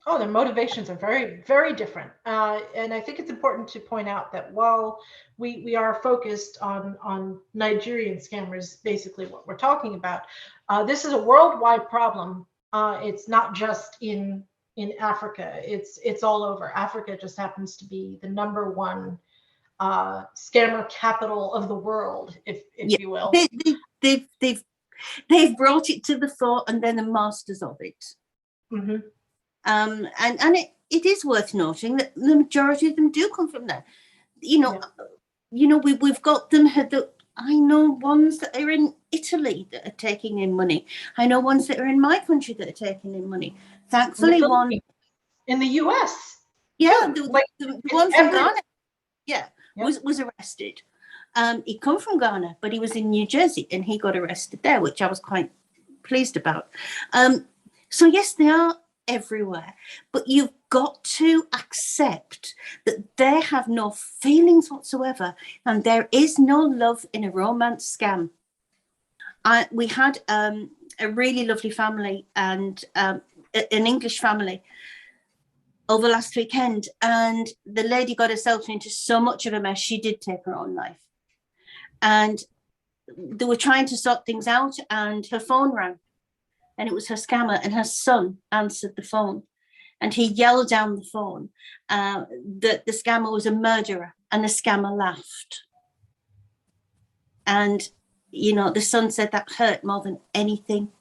[SPEAKER 2] Oh, their motivations are very, very different. And I think it's important to point out that while we are focused on Nigerian scammers, basically what we're talking about, this is a worldwide problem. It's not just in Africa. It's all over. Africa just happens to be the #1 scammer capital of the world, if you will.
[SPEAKER 3] They've brought it to the fore, and they're the masters of it.
[SPEAKER 2] Mm-hmm.
[SPEAKER 3] And it is worth noting that the majority of them do come from there. We've got them. I know ones that are in Italy that are taking in money. I know ones that are in my country that are taking in money. Thankfully, one
[SPEAKER 2] in the US.
[SPEAKER 3] Yeah, the one from Ghana. Yeah, was arrested. He'd come from Ghana, but he was in New Jersey, and he got arrested there, which I was quite pleased about. So yes, they are everywhere, but you've got to accept that they have no feelings whatsoever, and there is no love in a romance scam. We had a really lovely family, and an English family, over last weekend, and the lady got herself into so much of a mess, she did take her own life. And they were trying to sort things out, and her phone rang, and it was her scammer, and her son answered the phone, and he yelled down the phone that the scammer was a murderer, and the scammer laughed. And the son said that hurt more than anything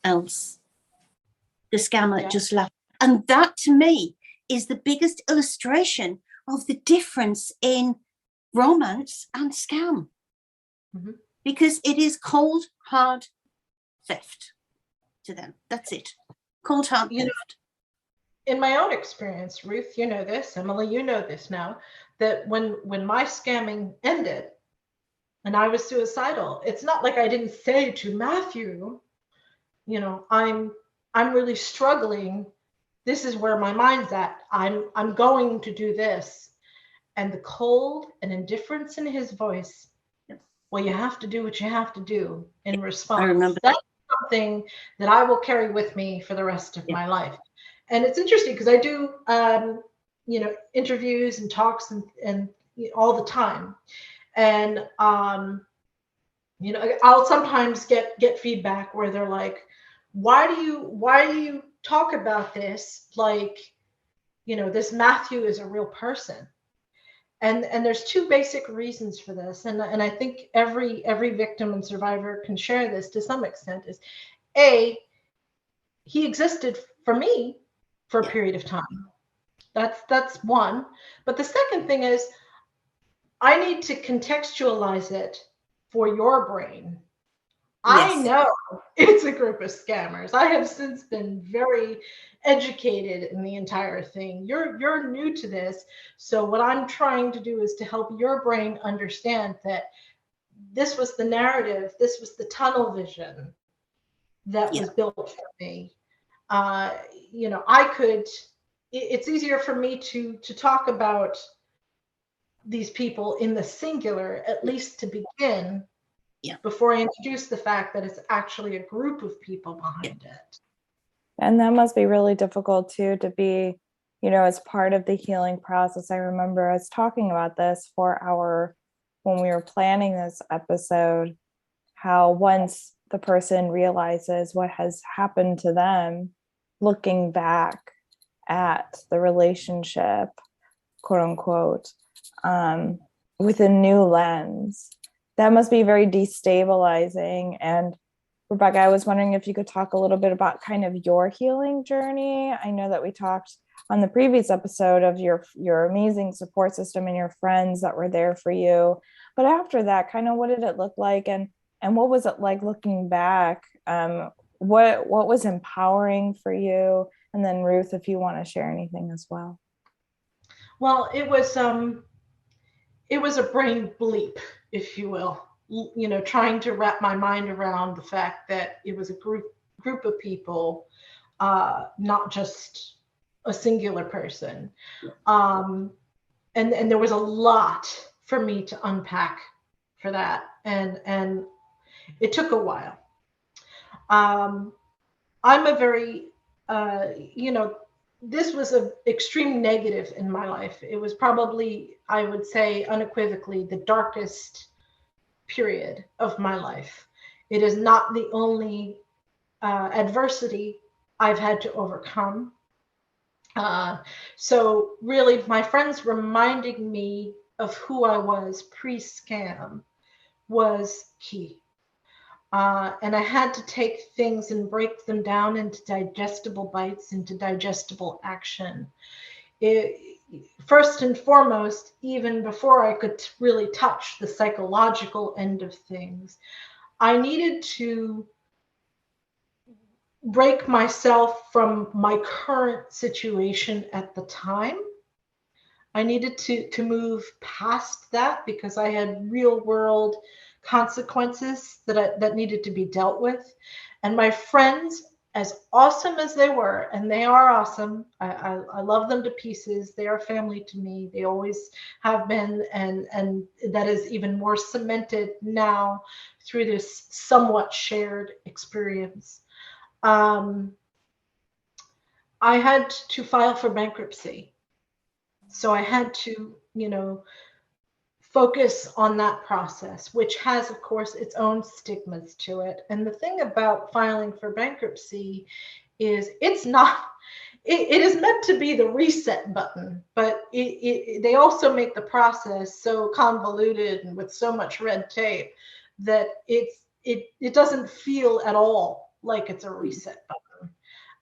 [SPEAKER 3] else. The scammer just laughed. And that, to me, is the biggest illustration of the difference in romance and scam. Mm-hmm. Because it is cold, hard theft to them. That's it. Cold, hard theft.
[SPEAKER 2] In my own experience, Ruth, you know this, Emilie, you know this now, that when my scamming ended and I was suicidal, it's not like I didn't say to Matthew, I'm really struggling. This is where my mind's at. I'm going to do this. And the cold and indifference in his voice, well, you have to do what you have to do in response.
[SPEAKER 3] I remember
[SPEAKER 2] that's something that I will carry with me for the rest of my life. And it's interesting because I do, interviews and talks and all the time. And, I'll sometimes get feedback where they're like, why do you talk about this like, this Matthew is a real person? And there's 2 basic reasons for this. And I think every victim and survivor can share this to some extent. Is A, he existed for me for a period of time. That's one. But the second thing is I need to contextualize it for your brain. Yes. I know it's a group of scammers. I have since been very educated in the entire thing. You're new to this. So what I'm trying to do is to help your brain understand that this was the narrative, this was the tunnel vision that was built for me. I could, it's easier for me to talk about these people in the singular, at least to begin, before I introduce the fact that it's actually a group of people behind it.
[SPEAKER 1] And that must be really difficult too, to be, as part of the healing process. I remember us talking about this when we were planning this episode, how once the person realizes what has happened to them, looking back at the relationship, quote unquote, with a new lens, that must be very destabilizing. And Rebecca, I was wondering if you could talk a little bit about kind of your healing journey. I know that we talked on the previous episode of your amazing support system and your friends that were there for you. But after that, kind of what did it look like? And what was it like looking back? What was empowering for you? And then Ruth, if you want to share anything as well.
[SPEAKER 2] Well, it was a brain bleep, if you will. Trying to wrap my mind around the fact that it was a group of people, not just a singular person. And there was a lot for me to unpack for that. And it took a while. I'm a very, this was an extreme negative in my life. It was probably, I would say unequivocally, the darkest period of my life. It is not the only adversity I've had to overcome. So really, my friends reminding me of who I was pre-scam was key. And I had to take things and break them down into digestible bites, into digestible action. First and foremost, even before I could really touch the psychological end of things, I needed to break myself from my current situation at the time. I needed to move past that because I had real world consequences that needed to be dealt with. And my friends, as awesome as they were, and they are awesome, I love them to pieces. They are family to me. They always have been, and that is even more cemented now through this somewhat shared experience. I had to file for bankruptcy. So I had to, focus on that process, which has, of course, its own stigmas to it. And the thing about filing for bankruptcy is it is meant to be the reset button, but they also make the process so convoluted and with so much red tape that it doesn't feel at all like it's a reset button.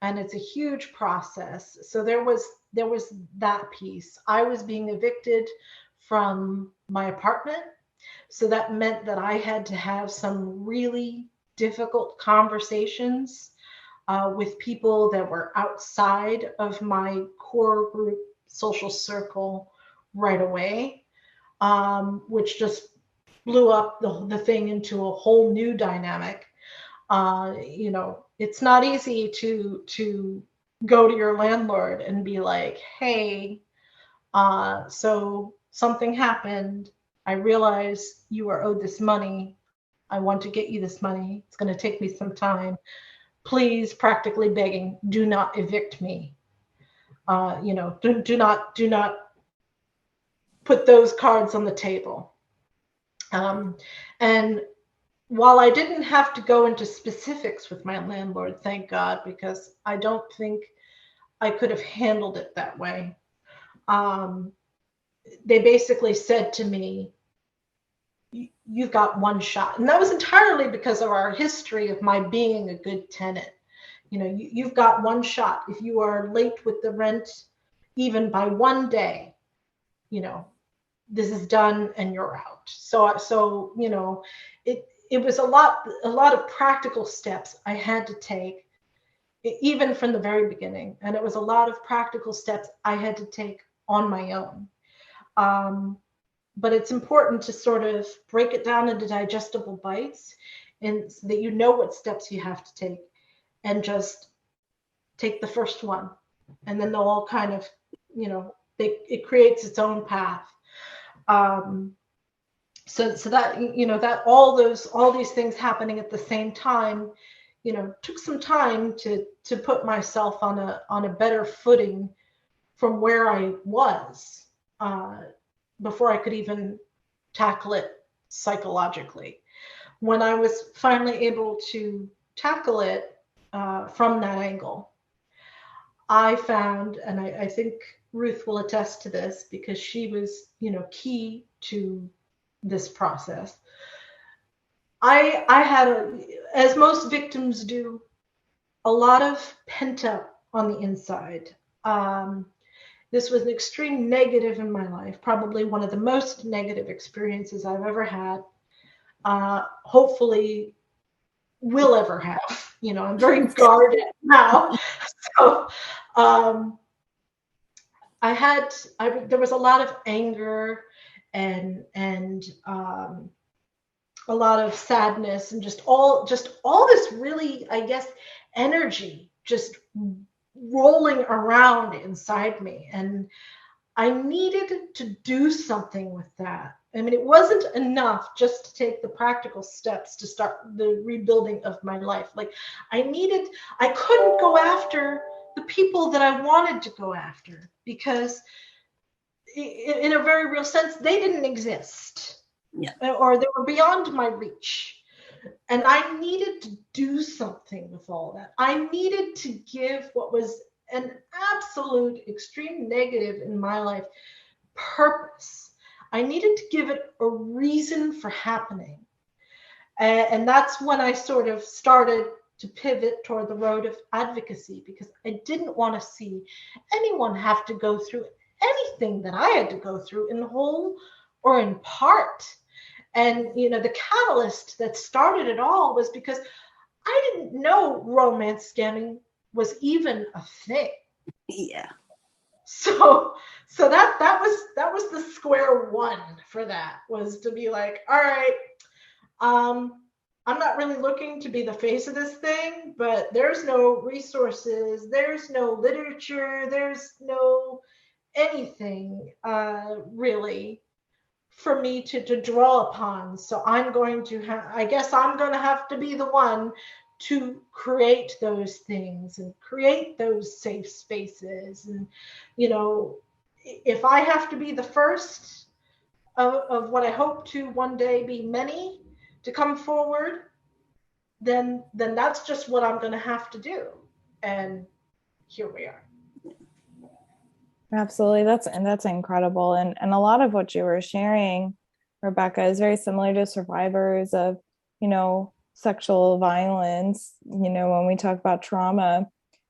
[SPEAKER 2] And it's a huge process. So there was that piece. I was being evicted from my apartment. So that meant that I had to have some really difficult conversations with people that were outside of my core group social circle right away, which just blew up the thing into a whole new dynamic. It's not easy to go to your landlord and be like, hey, so something happened. I realize you are owed this money. I want to get you this money. It's going to take me some time. Please, practically begging, do not evict me. Do not put those cards on the table. And while I didn't have to go into specifics with my landlord, thank God, because I don't think I could have handled it that way. They basically said to me, you've got one shot. And that was entirely because of our history of my being a good tenant. You've got one shot. If you are late with the rent, even by one day, this is done and you're out. So it was a lot of practical steps I had to take, even from the very beginning. And it was a lot of practical steps I had to take on my own. But it's important to sort of break it down into digestible bites, and so that you know what steps you have to take, and just take the first one and then they'll all kind of, it creates its own path. So that, that all these things happening at the same time, took some time to put myself on a better footing from where I was, before I could even tackle it psychologically. When I was finally able to tackle it from that angle, I found, and I think Ruth will attest to this because she was, key to this process. I had, as most victims do, a lot of pent up on the inside. This was an extreme negative in my life, probably one of the most negative experiences I've ever had. Hopefully will ever have. I'm very guarded now. So there was a lot of anger and a lot of sadness and just all this really, I guess, energy just rolling around inside me. And I needed to do something with that. I mean, it wasn't enough just to take the practical steps to start the rebuilding of my life. Like I couldn't go after the people that I wanted to go after because in a very real sense, they didn't exist.
[SPEAKER 3] Yeah.
[SPEAKER 2] Or they were beyond my reach. And I needed to do something with all that. I needed to give what was an absolute extreme negative in my life purpose. I needed to give it a reason for happening. And that's when I sort of started to pivot toward the road of advocacy, because I didn't want to see anyone have to go through anything that I had to go through in whole or in part. And, the catalyst that started it all was because I didn't know romance scamming was even a thing.
[SPEAKER 3] Yeah.
[SPEAKER 2] So that was the square one for that, was to be like, all right, I'm not really looking to be the face of this thing, but there's no resources, there's no literature, there's no anything really for me to draw upon. So I'm going to have to be the one to create those things and create those safe spaces. And, if I have to be the first of what I hope to one day be many to come forward, then that's just what I'm going to have to do. And here we are.
[SPEAKER 1] Absolutely. That's incredible. And a lot of what you were sharing, Rebecca, is very similar to survivors of, sexual violence. When we talk about trauma,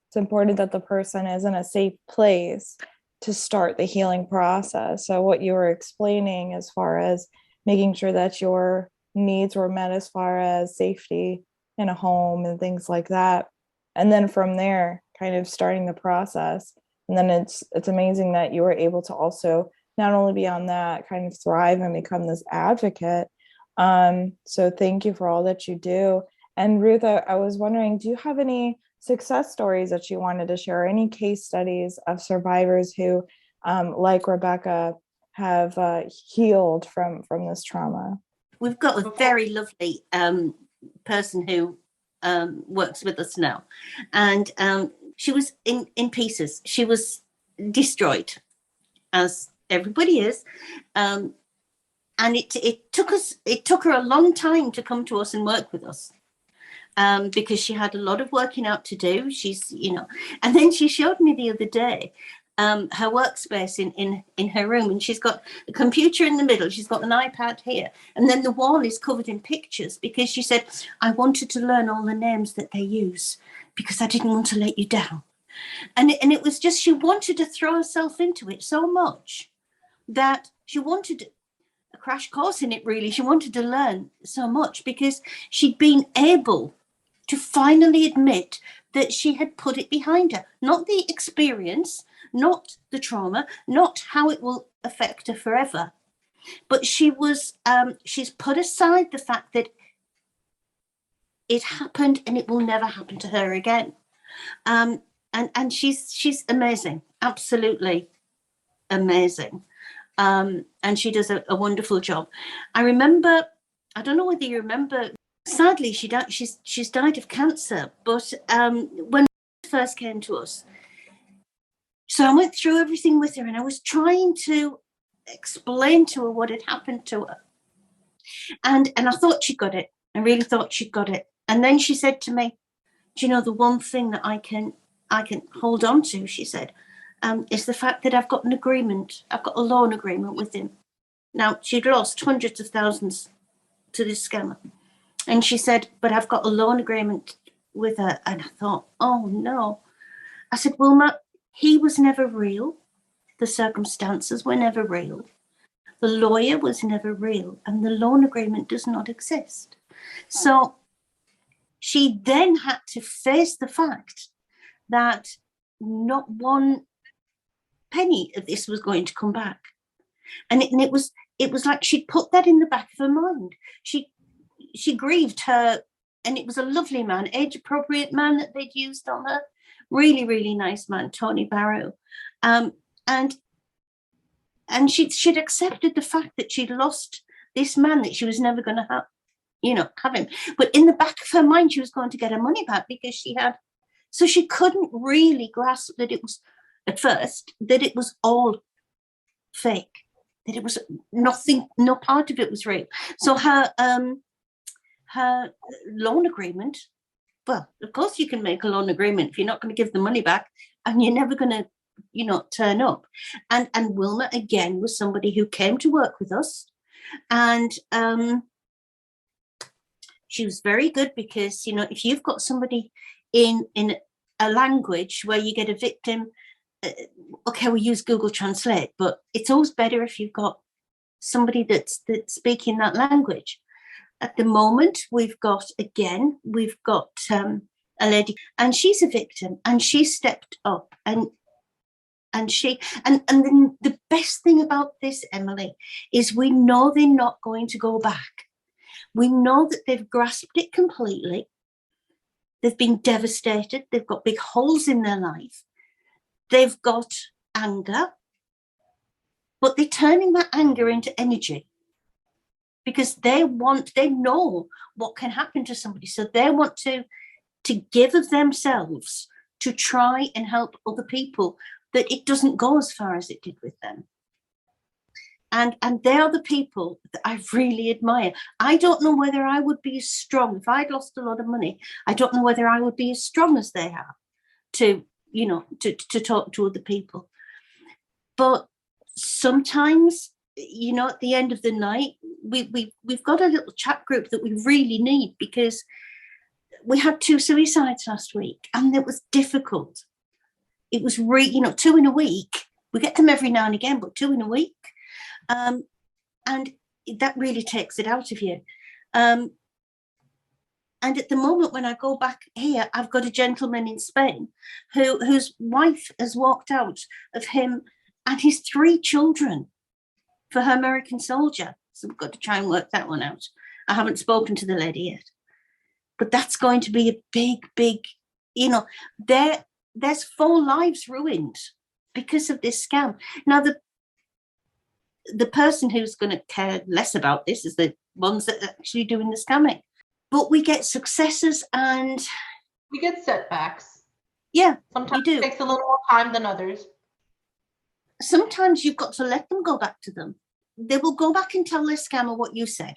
[SPEAKER 1] it's important that the person is in a safe place to start the healing process. So what you were explaining as far as making sure that your needs were met as far as safety in a home and things like that. And then from there, kind of starting the process. And then it's amazing that you were able to also not only be on that, kind of thrive and become this advocate. So thank you for all that you do. And Ruth, I was wondering, do you have any success stories that you wanted to share, any case studies of survivors who, like Rebecca, have healed from this trauma?
[SPEAKER 3] We've got a very lovely person who works with us now. And she was in pieces. She was destroyed, as everybody is. And it took her a long time to come to us and work with us, because she had a lot of working out to do. She's, and then she showed me the other day her workspace in her room, and she's got a computer in the middle, she's got an iPad here, and then the wall is covered in pictures, because she said, I wanted to learn all the names that they use because I didn't want to let you down. And it was just, she wanted to throw herself into it so much that she wanted a crash course in it, really. She wanted to learn so much because she'd been able to finally admit that she had put it behind her. Not the experience, not the trauma, not how it will affect her forever. But she's put aside the fact that it happened and it will never happen to her again. and she's amazing, absolutely amazing. And she does a wonderful job. I remember, I don't know whether you remember, sadly she's died of cancer, but when she first came to us, so I went through everything with her, and I was trying to explain to her what had happened to her, and I thought she got it. I really thought she'd got it. And then she said to me, do you know, the one thing that I can hold on to, she said, is the fact that I've got an agreement. I've got a loan agreement with him. Now, she'd lost hundreds of thousands to this scammer. And she said, but I've got a loan agreement with her. And I thought, oh, no. I said, Wilma, he was never real. The circumstances were never real. The lawyer was never real. And the loan agreement does not exist. So she then had to face the fact that not one penny of this was going to come back. And it was like she'd put that in the back of her mind. She grieved her, and it was a lovely man, age-appropriate man that they'd used on her. Really, really nice man, Tony Barrow. And she'd accepted the fact that she'd lost this man, that she was never going to have him. But in the back of her mind, she was going to get her money back because so she couldn't really grasp that it was, at first, that it was all fake, that it was nothing, no part of it was real. So her loan agreement, well, of course you can make a loan agreement if you're not going to give the money back and you're never going to, turn up. And Wilma, again, was somebody who came to work with us. And she was very good because, if you've got somebody in a language where you get a victim, okay, we use Google Translate, but it's always better if you've got somebody that's speaking that language. At the moment, we've got a lady, and she's a victim, and she stepped up, and then the best thing about this, Emilie, is we know they're not going to go back. We know that they've grasped it completely. They've been devastated. They've got big holes in their life. They've got anger, but they're turning that anger into energy because they know what can happen to somebody. So they want to give of themselves to try and help other people, that it doesn't go as far as it did with them. And they are the people that I really admire. I don't know whether I would be as strong if I'd lost a lot of money. I don't know whether I would be as strong as they are to talk to other people. But sometimes, at the end of the night, we've got a little chat group that we really need, because we had 2 suicides last week, and it was difficult. It was 2 in a week. We get them every now and again, but 2 in a week. And that really takes it out of you. And at the moment, when I go back here, I've got a gentleman in Spain whose wife has walked out of him and his 3 children for her American soldier. So we've got to try and work that one out. I haven't spoken to the lady yet. But that's going to be a big, there's 4 lives ruined because of this scam. Now, the person who's going to care less about this is the ones that are actually doing the scamming. But we get successes and
[SPEAKER 2] we get setbacks.
[SPEAKER 3] Yeah,
[SPEAKER 2] sometimes
[SPEAKER 3] you do.
[SPEAKER 2] It takes a little more time than others.
[SPEAKER 3] Sometimes you've got to let them go back to them. They will go back and tell their scammer what you said.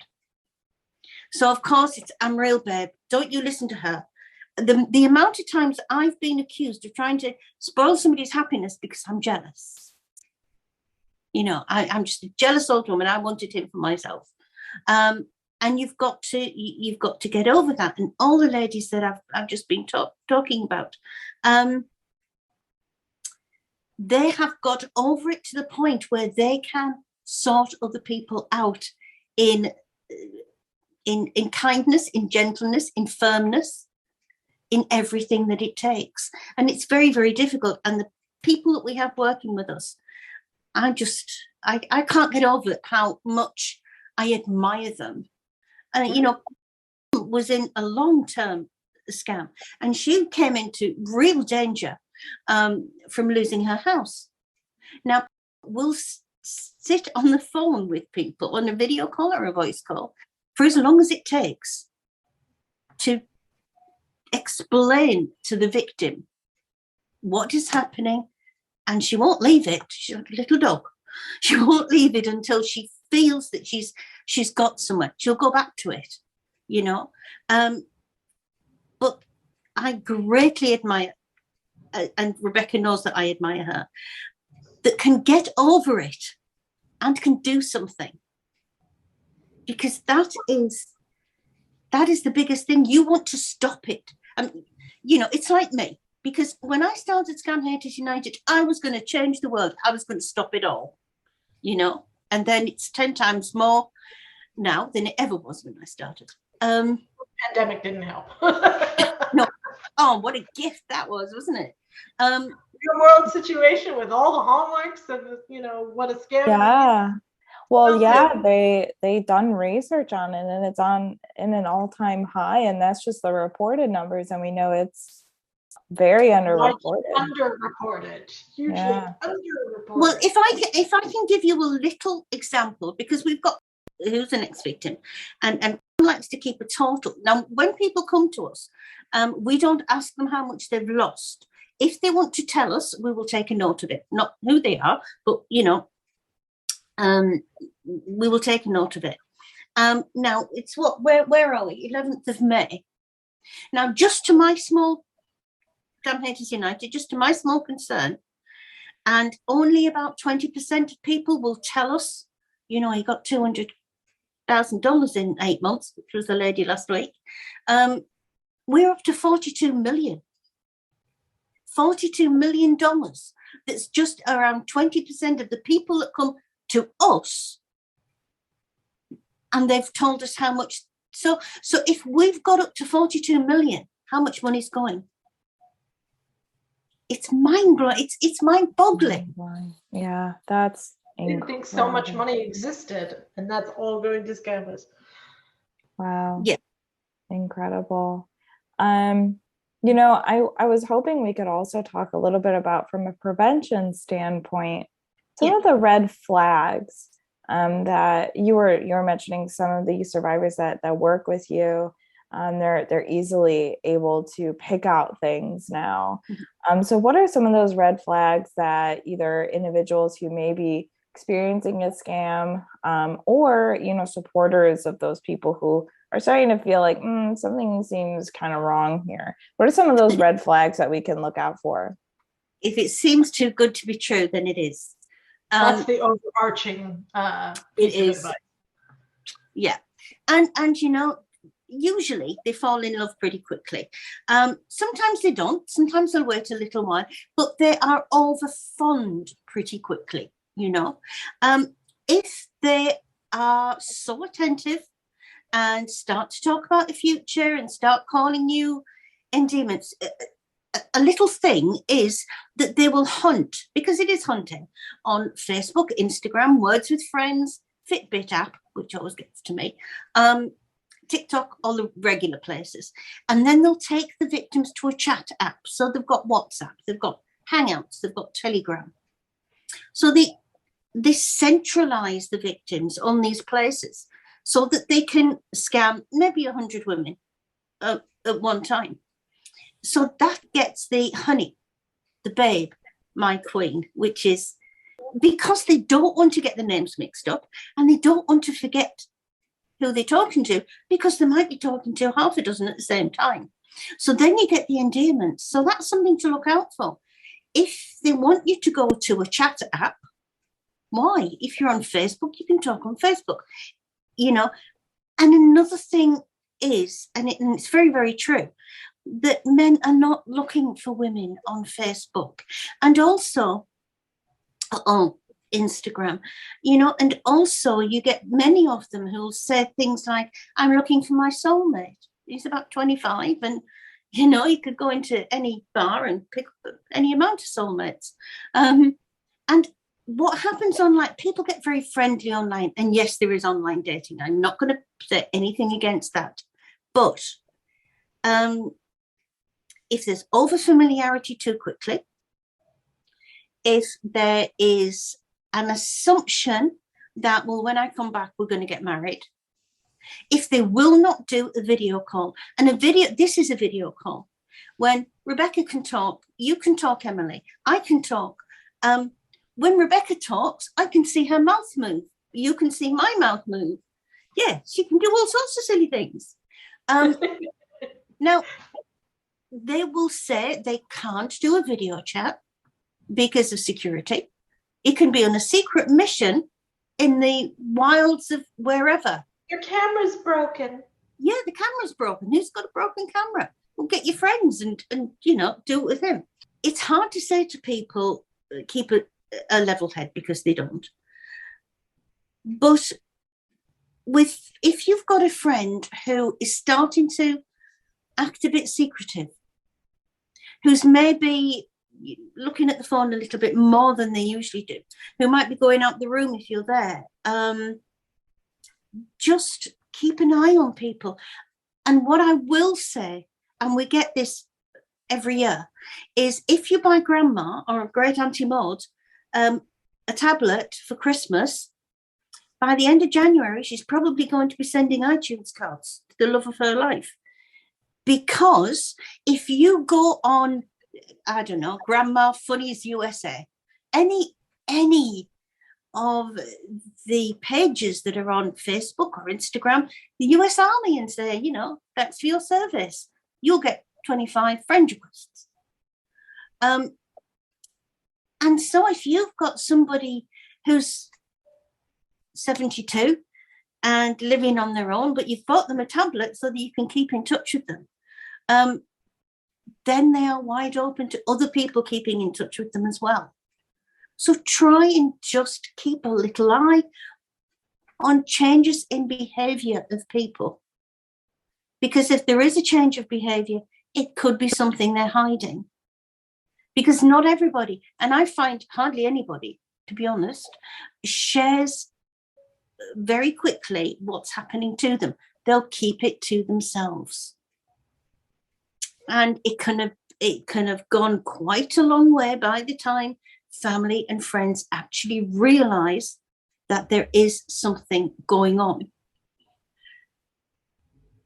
[SPEAKER 3] So, of course, I'm real, babe. Don't you listen to her. The amount of times I've been accused of trying to spoil somebody's happiness because I'm jealous. I'm just a jealous old woman. I wanted him for myself. And you've got to get over that. And all the ladies that I've just been talking about, they have got over it to the point where they can sort other people out in kindness, in gentleness, in firmness, in everything that it takes. And it's very, very difficult. And the people that we have working with us, I can't get over it, how much I admire them. And, was in a long-term scam, and she came into real danger from losing her house. Now, we'll sit on the phone with people on a video call or a voice call for as long as it takes to explain to the victim what is happening, and she won't leave it. She's like a little dog. She won't leave it until she feels that she's got somewhere. She'll go back to it, you know. But I greatly admire, and Rebecca knows that I admire her, that can get over it and can do something, because that is the biggest thing. You want to stop it. You know, it's like me, because when I started ScamHaters United, I was going to change the world. I was going to stop it all, you know, and then it's 10 times more now than it ever was when I started.
[SPEAKER 2] Pandemic didn't help.
[SPEAKER 3] No. Oh, what a gift that was, wasn't it?
[SPEAKER 2] Your world situation with all the hallmarks of, you know, what a scam.
[SPEAKER 1] Yeah. Well, yeah, they done research on it, and it's in an all-time high, and that's just the reported numbers, and we know it's very underreported.
[SPEAKER 2] Underreported. Hugely underreported.
[SPEAKER 3] Well, if I can give you a little example, because we've got who's the next victim, and likes to keep a total. Now, when people come to us, we don't ask them how much they've lost. If they want to tell us, we will take a note of it. Not who they are, but, you know, we will take a note of it. Now, it's where are we? 11th of May. Now, just to my small, ScamHaters United, just to my small concern, and only about 20% of people will tell us, you know, he got $200,000 in 8 months, which was the lady last week. We're up to 42 million. $42 million. That's just around 20% of the people that come to us, and they've told us how much. So if we've got up to 42 million, how much money's going? It's mind-blowing. It's mind-boggling.
[SPEAKER 1] Yeah, that's
[SPEAKER 2] I didn't think so much money existed, and that's all going to scammers.
[SPEAKER 1] Wow.
[SPEAKER 3] Yeah.
[SPEAKER 1] Incredible. You know, I was hoping we could also talk a little bit about, from a prevention standpoint, some of the red flags that you were mentioning. Some of the survivors that work with you, they're easily able to pick out things now. So what are some of those red flags that either individuals who may be experiencing a scam, or, you know, supporters of those people who are starting to feel like something seems kind of wrong here? What are some of those red flags that we can look out for?
[SPEAKER 3] If it seems too good to be true, then it is.
[SPEAKER 2] That's the overarching piece of advice.
[SPEAKER 3] Yeah. And you know, usually they fall in love pretty quickly. Sometimes they don't. Sometimes they'll wait a little while, but they are overfond pretty quickly, you know. If they are so attentive and start to talk about the future and start calling you endearments, a little thing is that they will hunt, because it is hunting, on Facebook, Instagram, Words with Friends, Fitbit app, which always gets to me, TikTok, all the regular places. And then they'll take the victims to a chat app. So they've got WhatsApp, they've got Hangouts, they've got Telegram. So they centralize the victims on these places so that they can scam maybe 100 women at one time. So that gets the honey, the babe, my queen, which is because they don't want to get the names mixed up, and they don't want to forget who they're talking to, because they might be talking to half a dozen at the same time. So then you get the endearments. So that's something to look out for. If they want you to go to a chat app, why? If you're on Facebook, you can talk on Facebook, you know. And another thing is, and it's very, very true, that men are not looking for women on Facebook, and also on Instagram, you know. And also you get many of them who'll say things like, I'm looking for my soulmate. He's about 25, and, you know, you could go into any bar and pick up any amount of soulmates. And what happens online, people get very friendly online, and yes, there is online dating. I'm not going to say anything against that, but if there's over-familiarity too quickly, if there is an assumption that, well, when I come back, we're going to get married. If they will not do a video call, and this is a video call. When Rebecca can talk, you can talk, Emilie. I can talk. When Rebecca talks, I can see her mouth move. You can see my mouth move. Yeah, she can do all sorts of silly things. Now, they will say they can't do a video chat because of security. It can be on a secret mission in the wilds of wherever.
[SPEAKER 2] Your camera's broken.
[SPEAKER 3] Yeah, the camera's broken. Who's got a broken camera? Well, get your friends and do it with him. It's hard to say to people, keep a level head, because they don't. But if you've got a friend who is starting to act a bit secretive, who's maybe looking at the phone a little bit more than they usually do, who might be going out the room if you're there, just keep an eye on people. And what I will say, and we get this every year, is if you buy Grandma or a great Auntie Maud a tablet for Christmas, by the end of January, she's probably going to be sending iTunes cards to the love of her life. Because if you go on, I don't know, Grandma Funnies USA, any of the pages that are on Facebook or Instagram, the US Army, and say, thanks for your service, you'll get 25 friend requests. And so if you've got somebody who's 72 and living on their own, but you've bought them a tablet so that you can keep in touch with them, then they are wide open to other people keeping in touch with them as well. So try and just keep a little eye on changes in behavior of people. Because if there is a change of behavior, it could be something they're hiding. Because not everybody, and I find hardly anybody, to be honest, shares very quickly what's happening to them. They'll keep it to themselves. And it can have gone quite a long way by the time family and friends actually realize that there is something going on.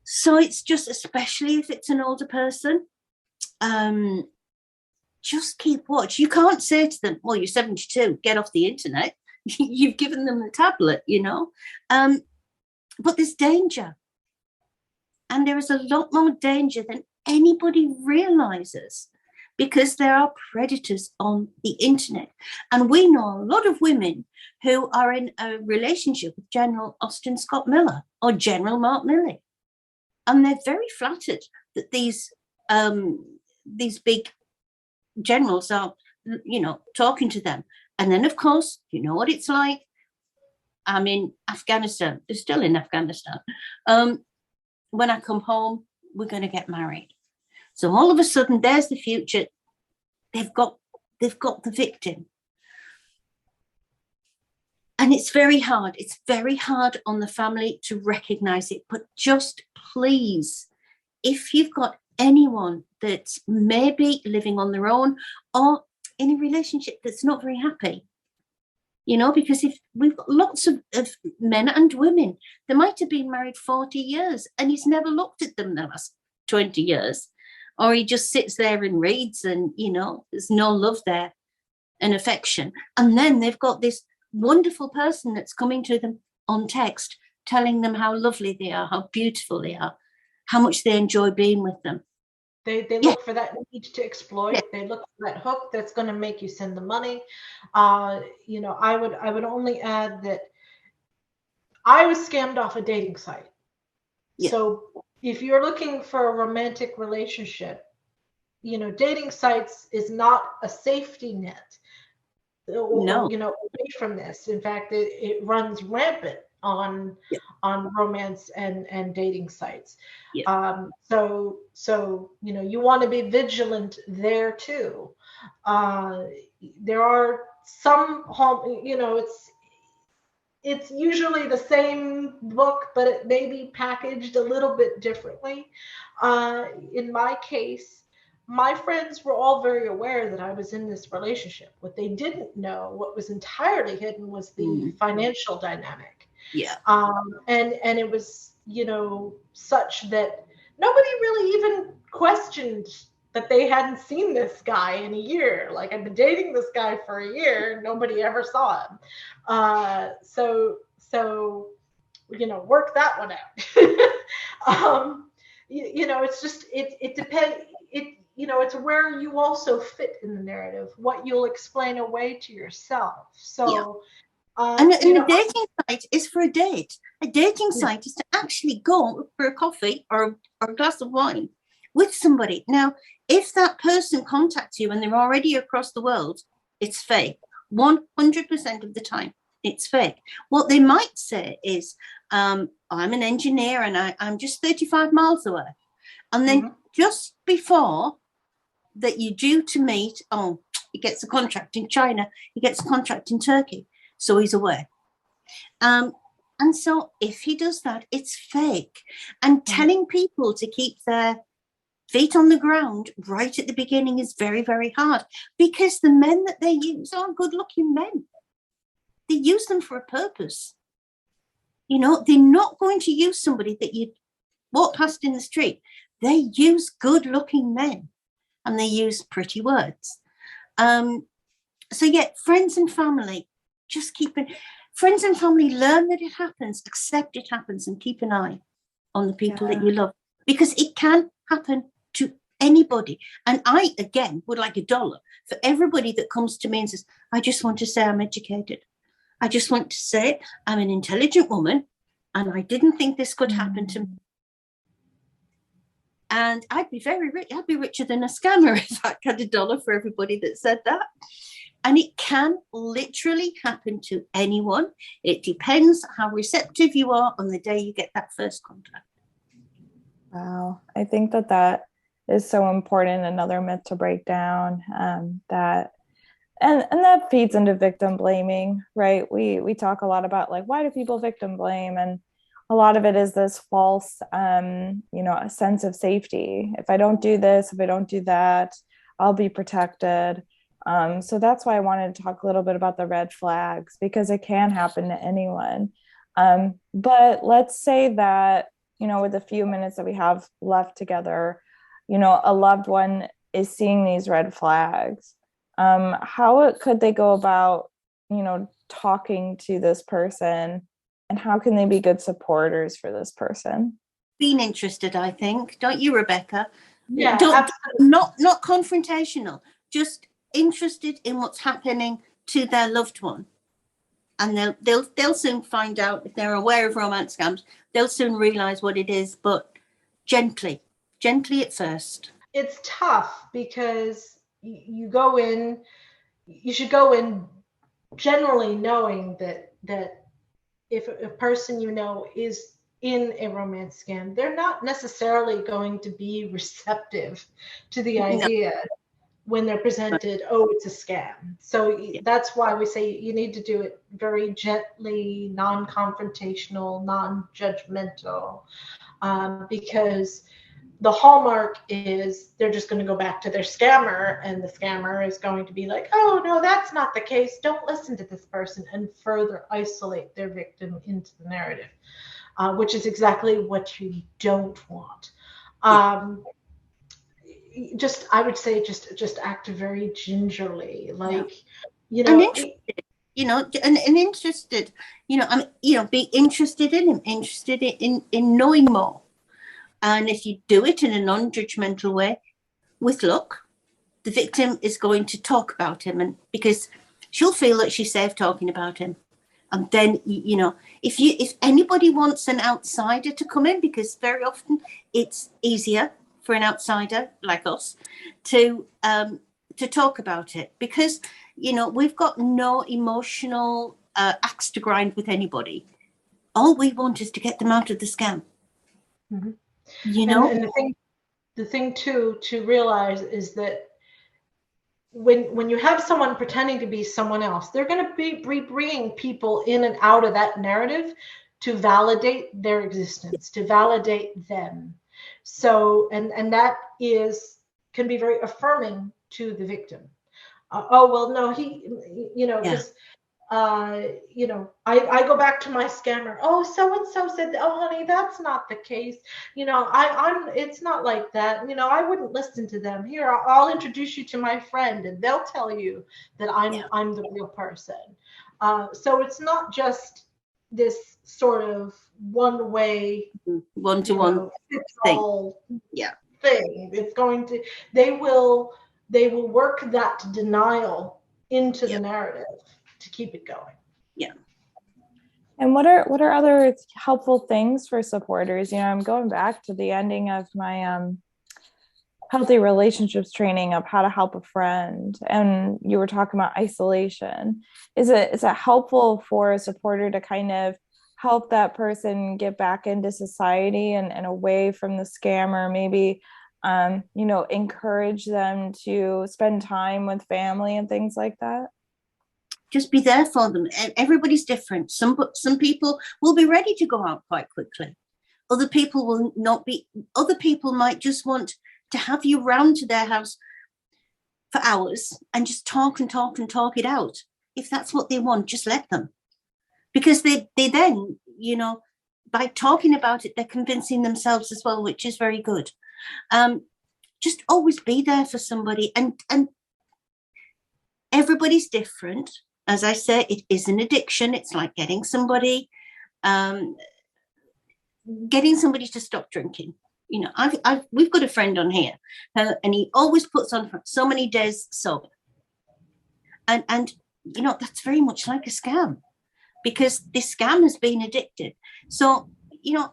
[SPEAKER 3] So it's just, especially if it's an older person, just keep watch. You can't say to them, well, you're 72, get off the internet. You've given them the tablet, but there's danger. And there is a lot more danger than anybody realizes, because there are predators on the internet. And we know a lot of women who are in a relationship with General Austin Scott Miller or General Mark Milley. And they're very flattered that these big generals are, talking to them. And then, of course, you know what it's like. I'm in Afghanistan. They're still in Afghanistan. When I come home, we're going to get married. So all of a sudden, there's the future. They've got the victim. And it's very hard. It's very hard on the family to recognize it. But just please, if you've got anyone that's maybe living on their own or in a relationship that's not very happy, because if we've got lots of men and women, they might have been married 40 years and he's never looked at them the last 20 years. Or he just sits there and reads and, there's no love there and affection. And then they've got this wonderful person that's coming to them on text, telling them how lovely they are, how beautiful they are, how much they enjoy being with them.
[SPEAKER 2] They look for that need to exploit. Yeah. They look for that hook that's going to make you send the money. I would only add that I was scammed off a dating site. Yeah. So if you're looking for a romantic relationship, dating sites is not a safety net. No. Away from this. In fact, it runs rampant on romance and dating sites. Yeah. So you want to be vigilant there too. There are some it's usually the same book, but it may be packaged a little bit differently. In my case, my friends were all very aware that I was in this relationship. What they didn't know, what was entirely hidden, was the financial dynamic.
[SPEAKER 3] Yeah.
[SPEAKER 2] And it was, such that nobody really even questioned that they hadn't seen this guy in a year. Like, I'd been dating this guy for a year, nobody ever saw him. So work that one out. It's just, it depends. It's where you also fit in the narrative, what you'll explain away to yourself. So,
[SPEAKER 3] and the dating site is for a date. A dating site is to actually go for a coffee or a glass of wine with somebody. Now, if that person contacts you and they're already across the world, it's fake. 100% of the time, it's fake. What they might say is, I'm an engineer and I'm just 35 miles away. And then just before that you're due to meet, he gets a contract in China, he gets a contract in Turkey, so he's away. And so if he does that, it's fake. And telling people to keep their feet on the ground right at the beginning is very, very hard, because the men that they use are good-looking men. They use them for a purpose. They're not going to use somebody that you walk past in the street. They use good-looking men, and they use pretty words. So yeah, friends and family, just keep it. Friends and family, learn that it happens, accept it happens, and keep an eye on the people that you love, because it can happen to anybody. And I, again, would like $1 for everybody that comes to me and says, I just want to say I'm educated. I just want to say I'm an intelligent woman, and I didn't think this could happen to me. And I'd be very rich. I'd be richer than a scammer if I had $1 for everybody that said that. And it can literally happen to anyone. It depends how receptive you are on the day you get that first contact.
[SPEAKER 1] Wow. I think that is so important. Another myth to break down, that that feeds into victim blaming, right? We talk a lot about, like, why do people victim blame? And a lot of it is this false, a sense of safety. If I don't do this, if I don't do that, I'll be protected. So that's why I wanted to talk a little bit about the red flags, because it can happen to anyone. But let's say that, with the few minutes that we have left together, a loved one is seeing these red flags. How could they go about, talking to this person, and how can they be good supporters for this person?
[SPEAKER 3] Being interested, I think. Don't you, Rebecca?
[SPEAKER 2] Yeah,
[SPEAKER 3] not confrontational, just interested in what's happening to their loved one. And they'll soon find out. If they're aware of romance scams, they'll soon realize what it is, but gently at first.
[SPEAKER 2] It's tough, because you should go in generally knowing that if a person is in a romance scam, they're not necessarily going to be receptive to the idea when they're presented, it's a scam. So that's why we say you need to do it very gently, non-confrontational, non-judgmental, because the hallmark is they're just going to go back to their scammer, and the scammer is going to be like, oh, no, that's not the case. Don't listen to this person, and further isolate their victim into the narrative, which is exactly what you don't want. I would say just act very gingerly, like,
[SPEAKER 3] and interested, be interested in him, interested in knowing more. And if you do it in a non-judgmental way, with luck, the victim is going to talk about him, and because she'll feel that she's safe talking about him. And then, if anybody wants an outsider to come in, because very often it's easier for an outsider like us to talk about it, because, we've got no emotional axe to grind with anybody. All we want is to get them out of the scam.
[SPEAKER 2] Mm-hmm. And the thing too to realize is that when you have someone pretending to be someone else, they're going to be bringing people in and out of that narrative to validate their existence, to validate them. So, and that is can be very affirming to the victim. Oh, well, no, he, because I go back to my scammer. Oh, so-and-so said, oh, honey, that's not the case. It's not like that. I wouldn't listen to them. Here, I'll introduce you to my friend and they'll tell you that I'm the real person. So it's not just this sort of one-way,
[SPEAKER 3] one-to-one thing.
[SPEAKER 2] Thing. It's going to, they will work that denial into the narrative to keep it going.
[SPEAKER 3] Yeah.
[SPEAKER 1] And what are other helpful things for supporters? I'm going back to the ending of my healthy relationships training of how to help a friend, and you were talking about isolation. Is it helpful for a supporter to kind of help that person get back into society and away from the scammer? Maybe encourage them to spend time with family and things like that?
[SPEAKER 3] Just be there for them. Everybody's different. Some people will be ready to go out quite quickly. Other people will not be. Other people might just want to have you round to their house for hours and just talk it out. If that's what they want, just let them. Because they then, by talking about it, they're convincing themselves as well, which is very good. Just always be there for somebody, and everybody's different. As I say, it is an addiction. It's like getting somebody to stop drinking. We've got a friend on here, and he always puts on for so many days sober, and that's very much like a scam, because this scam has been addicted. So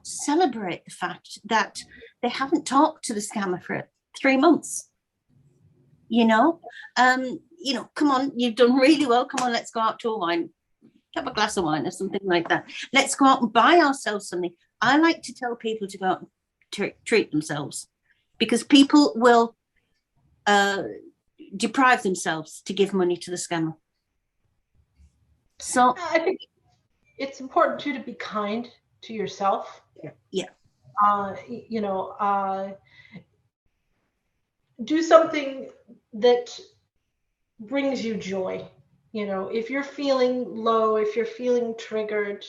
[SPEAKER 3] celebrate the fact that they haven't talked to the scammer for 3 months. Come on, you've done really well. Come on, let's go out to a wine, have a glass of wine or something like that. Let's go out and buy ourselves something. I like to tell people to go out and treat themselves, because people will deprive themselves to give money to the scammer. So
[SPEAKER 2] I think it's important too to be kind to yourself.
[SPEAKER 3] Yeah.
[SPEAKER 2] Do something that brings you joy. If you're feeling low, if you're feeling triggered,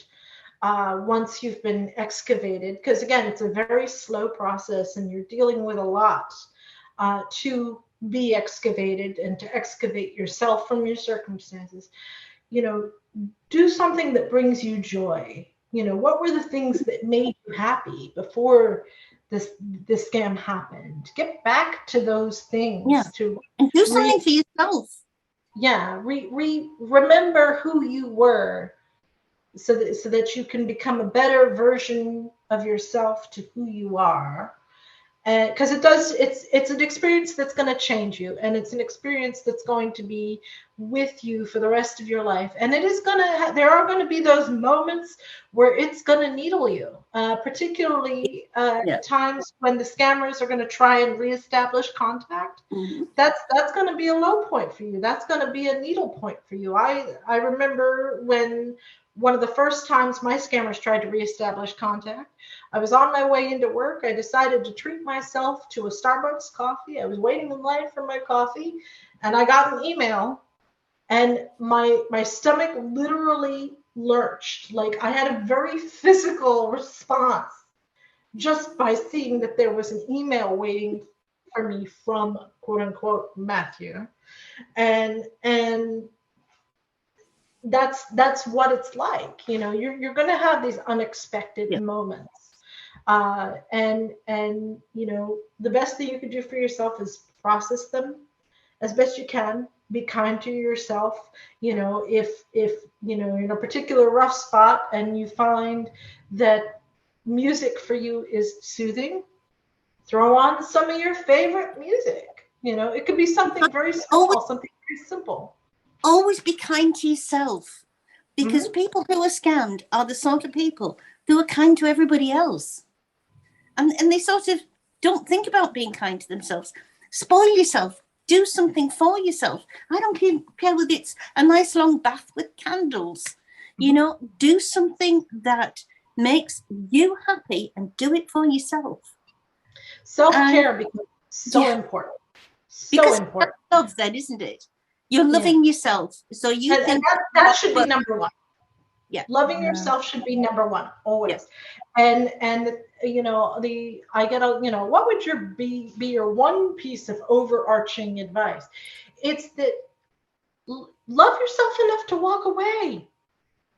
[SPEAKER 2] once you've been excavated, because again, it's a very slow process and you're dealing with a lot to be excavated and to excavate yourself from your circumstances. Do something that brings you joy. What were the things that made you happy before this scam happened? Get back to those things.
[SPEAKER 3] And do something for yourself.
[SPEAKER 2] Remember who you were, so that you can become a better version of yourself to who you are. And because it's an experience that's going to change you, and it's an experience that's going to be with you for the rest of your life. And it is there are going to be those moments where it's going to needle you, particularly times when the scammers are going to try and reestablish contact.
[SPEAKER 3] Mm-hmm.
[SPEAKER 2] That's going to be a low point for you. That's going to be a needle point for you. I remember when one of the first times my scammers tried to reestablish contact, I was on my way into work. I decided to treat myself to a Starbucks coffee. I was waiting in line for my coffee, and I got an email, and my stomach literally lurched. Like, I had a very physical response just by seeing that there was an email waiting for me from quote unquote Matthew. And that's what it's like. You're going to have these unexpected moments. And the best thing you can do for yourself is process them as best you can. Be kind to yourself. If you're in a particular rough spot and you find that music for you is soothing, throw on some of your favorite music. It could be something very small, something very simple.
[SPEAKER 3] Always be kind to yourself, because people who are scammed are the sort of people who are kind to everybody else. And they sort of don't think about being kind to themselves. Spoil yourself. Do something for yourself. I don't care whether it's a nice long bath with candles. Do something that makes you happy and do it for yourself.
[SPEAKER 2] Self-care becomes so important. So important.
[SPEAKER 3] That's love then, isn't it? You're loving yourself. So you think
[SPEAKER 2] that should be number one.
[SPEAKER 3] Yeah.
[SPEAKER 2] Loving yourself should be number one, always. Yeah. And you know, what would be your one piece of overarching advice? It's that love yourself enough to walk away.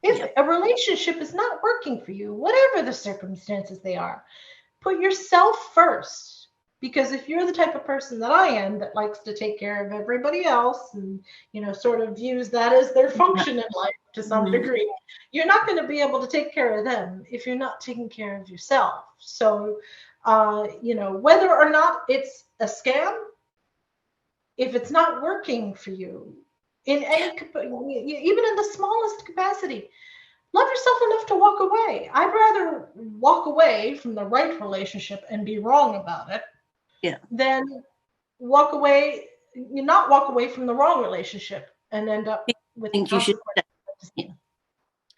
[SPEAKER 2] If a relationship is not working for you, whatever the circumstances they are, put yourself first. Because if you're the type of person that I am that likes to take care of everybody else and, you know, sort of views that as their function in life to some degree, you're not going to be able to take care of them if you're not taking care of yourself. So, you know, whether or not it's a scam, if it's not working for you in any, even in the smallest capacity, love yourself enough to walk away. I'd rather walk away from the right relationship and be wrong about it than not walk away from the wrong relationship and end up with consequences.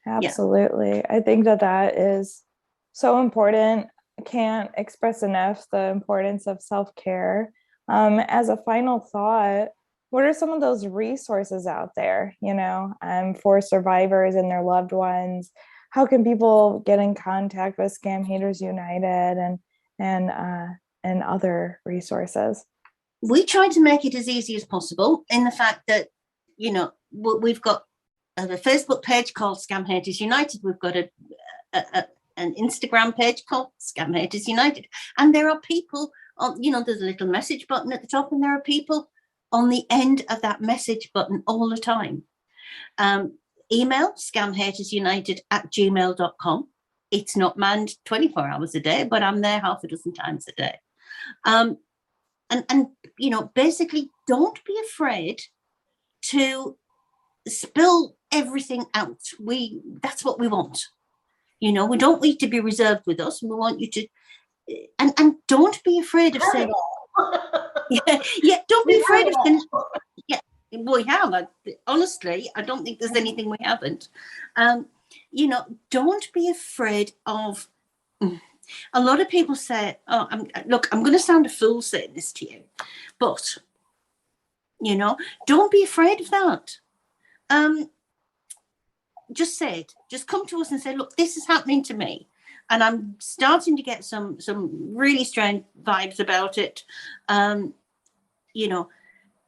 [SPEAKER 1] Absolutely. I think that is so important. I can't express enough the importance of self-care. As a final thought, what are some of those resources out there, you know, for survivors and their loved ones? How can people get in contact with ScamHaters United and other resources?
[SPEAKER 3] We try to make it as easy as possible in the fact that, you know, we've got a Facebook page called ScamHaters United. We've got an Instagram page called ScamHaters United. And there are people on, you know, there's a little message button at the top, and there are people on the end of that message button all the time. Email scamhatersunited@gmail.com. It's not manned 24 hours a day, but I'm there half a dozen times a day. And you know, basically, don't be afraid to spill everything out. That's what we want. You know, we don't want you to be reserved with us. We want you to, and don't be afraid of saying, don't be afraid of saying, we have. Honestly, I don't think there's anything we haven't. You know, don't be afraid of. A lot of people say, "Oh, I'm going to sound a fool saying this to you," but you know, don't be afraid of that. Just say it. Just come to us and say, "Look, this is happening to me, and I'm starting to get some really strange vibes about it." You know,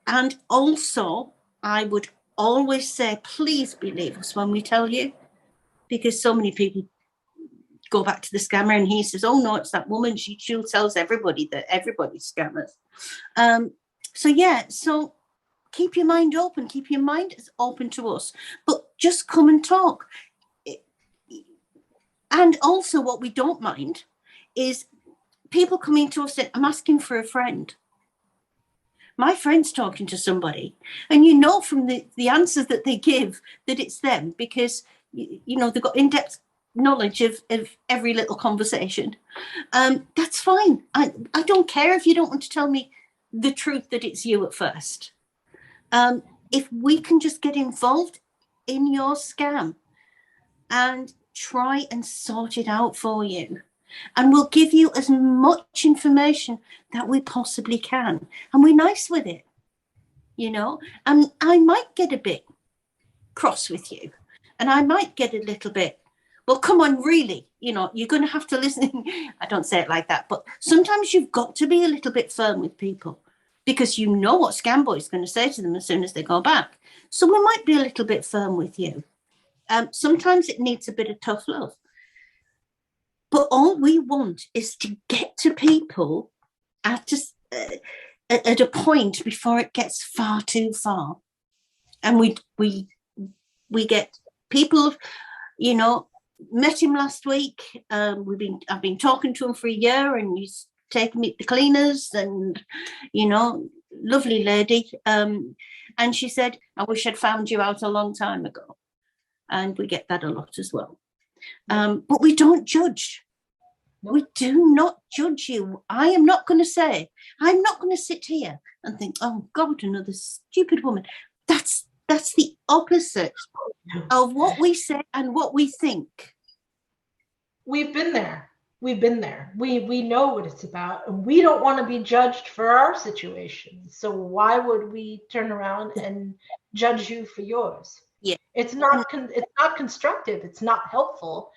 [SPEAKER 3] and also, I would always say, please believe us when we tell you, because so many people go back to the scammer and he says, "Oh no, it's that woman. She tells everybody that everybody's scammers." So keep your mind open. Keep your mind as open to us, but just come and talk. And also, what we don't mind is people coming to us saying, "I'm asking for a friend. My friend's talking to somebody," and you know from the answers that they give that it's them, because you know they've got in-depth knowledge of every little conversation. That's fine. I don't care if you don't want to tell me the truth that it's you at first. If we can just get involved in your scam and try and sort it out for you, and we'll give you as much information that we possibly can, and we're nice with it, you know. And I might get a bit cross with you, and I might get a little bit, "Well, come on, really, you know, you're going to have to listen." I don't say it like that, but sometimes you've got to be a little bit firm with people, because you know what Scam Boy is going to say to them as soon as they go back. So we might be a little bit firm with you. Sometimes it needs a bit of tough love. But all we want is to get to people at a point before it gets far too far. And we get people, you know, met him last week. I've been talking to him for a year, and he's taken me to the cleaners, and you know, lovely lady. And she said, "I wish I'd found you out a long time ago." And we get that a lot as well. But we don't judge. We do not judge you. I'm not going to sit here and think, "Oh God, another stupid woman." That's the opposite of what we say and what we think.
[SPEAKER 2] We've been there. we've been there. We know what it's about, and we don't want to be judged for our situation. So why would we turn around and judge you for yours?
[SPEAKER 3] Yeah.
[SPEAKER 2] It's not constructive. It's not helpful,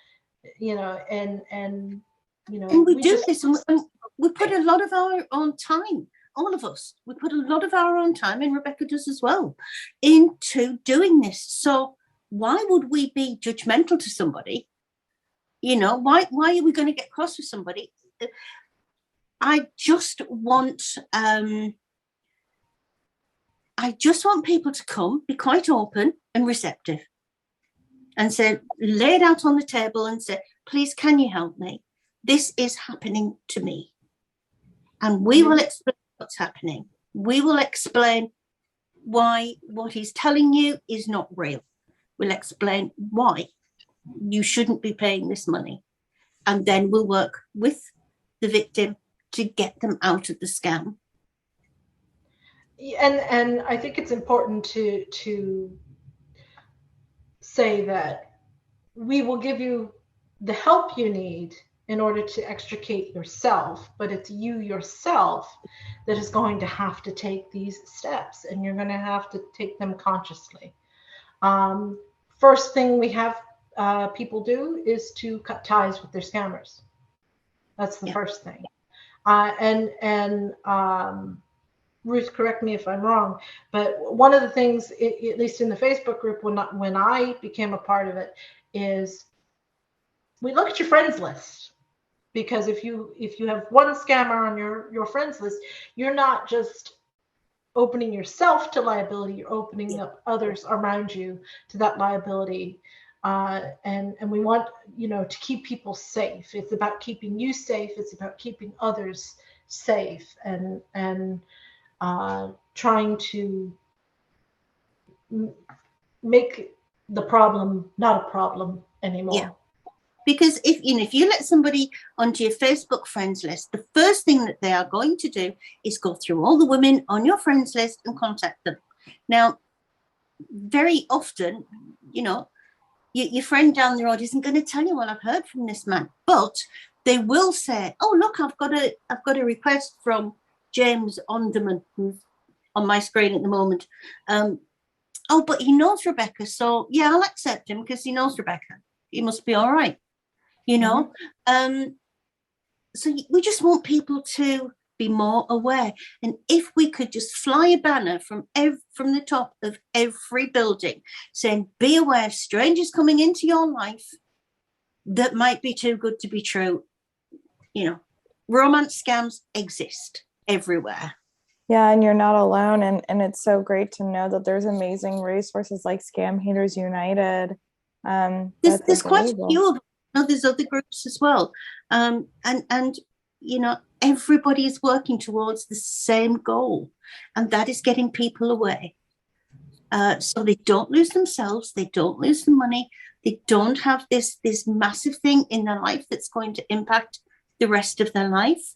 [SPEAKER 2] and
[SPEAKER 3] And we do this, and we put a lot of our own time, all of us, we put a lot of our own time, and Rebecca does as well, into doing this. So why would we be judgmental to somebody? Why are we going to get cross with somebody? I just want people to come, be quite open and receptive, and say, lay it out on the table and say, please, can you help me? This is happening to me. And we will explain what's happening. We will explain why what he's telling you is not real. We'll explain why you shouldn't be paying this money. And then we'll work with the victim to get them out of the scam.
[SPEAKER 2] And I think it's important to say that we will give you the help you need in order to extricate yourself, but it's you yourself that is going to have to take these steps, and you're going to have to take them consciously. First thing we have people do is to cut ties with their scammers. That's the first thing. And Ruth, correct me if I'm wrong, but one of the things, at least in the Facebook group, when I became a part of it, is we look at your friends list. Because if you have one scammer on your friends list, you're not just opening yourself to liability, you're opening up others around you to that liability. And we want, to keep people safe. It's about keeping you safe. It's about keeping others safe, and trying to make the problem not a problem anymore.
[SPEAKER 3] Yeah. Because if you let somebody onto your Facebook friends list, the first thing that they are going to do is go through all the women on your friends list and contact them. Now, very often, your friend down the road isn't going to tell you, well, I've heard from this man, but they will say, oh, look, I've got a request from James Onderman, who's on my screen at the moment. Oh, but he knows Rebecca, so yeah, I'll accept him because he knows Rebecca. He must be all right. So we just want people to be more aware. And if we could just fly a banner from the top of every building saying, be aware of strangers coming into your life that might be too good to be true. Romance scams exist everywhere.
[SPEAKER 1] Yeah, and you're not alone. And it's so great to know that there's amazing resources like ScamHaters United.
[SPEAKER 3] There's quite a few of them. There's other groups as well, and everybody is working towards the same goal, and that is getting people away, so they don't lose themselves, they don't lose the money, they don't have this massive thing in their life that's going to impact the rest of their life.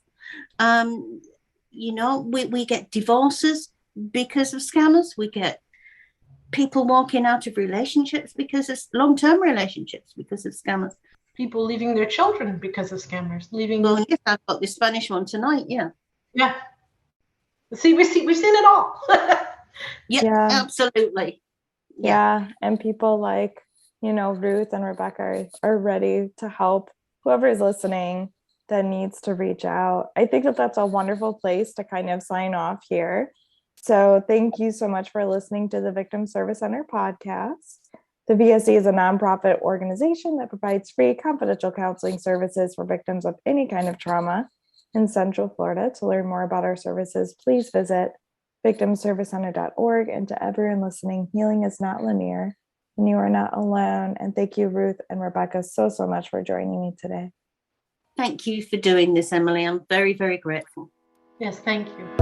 [SPEAKER 3] We get divorces because of scammers. We get people walking out of relationships because of long-term relationships because of scammers.
[SPEAKER 2] People leaving their children because of scammers.
[SPEAKER 3] Well, yes, I've got the Spanish one tonight. Yeah.
[SPEAKER 2] See, we've seen it all.
[SPEAKER 3] Yeah, absolutely.
[SPEAKER 1] Yeah, and people like Ruth and Rebecca are ready to help whoever is listening that needs to reach out. I think that's a wonderful place to kind of sign off here. So thank you so much for listening to the Victim Service Center podcast. The VSC is a nonprofit organization that provides free confidential counseling services for victims of any kind of trauma in Central Florida. To learn more about our services, please visit victimservicecenter.org. And to everyone listening, healing is not linear and you are not alone. And thank you, Ruth and Rebecca, so much for joining me today.
[SPEAKER 3] Thank you for doing this, Emilie. I'm very, very grateful.
[SPEAKER 2] Yes, thank you.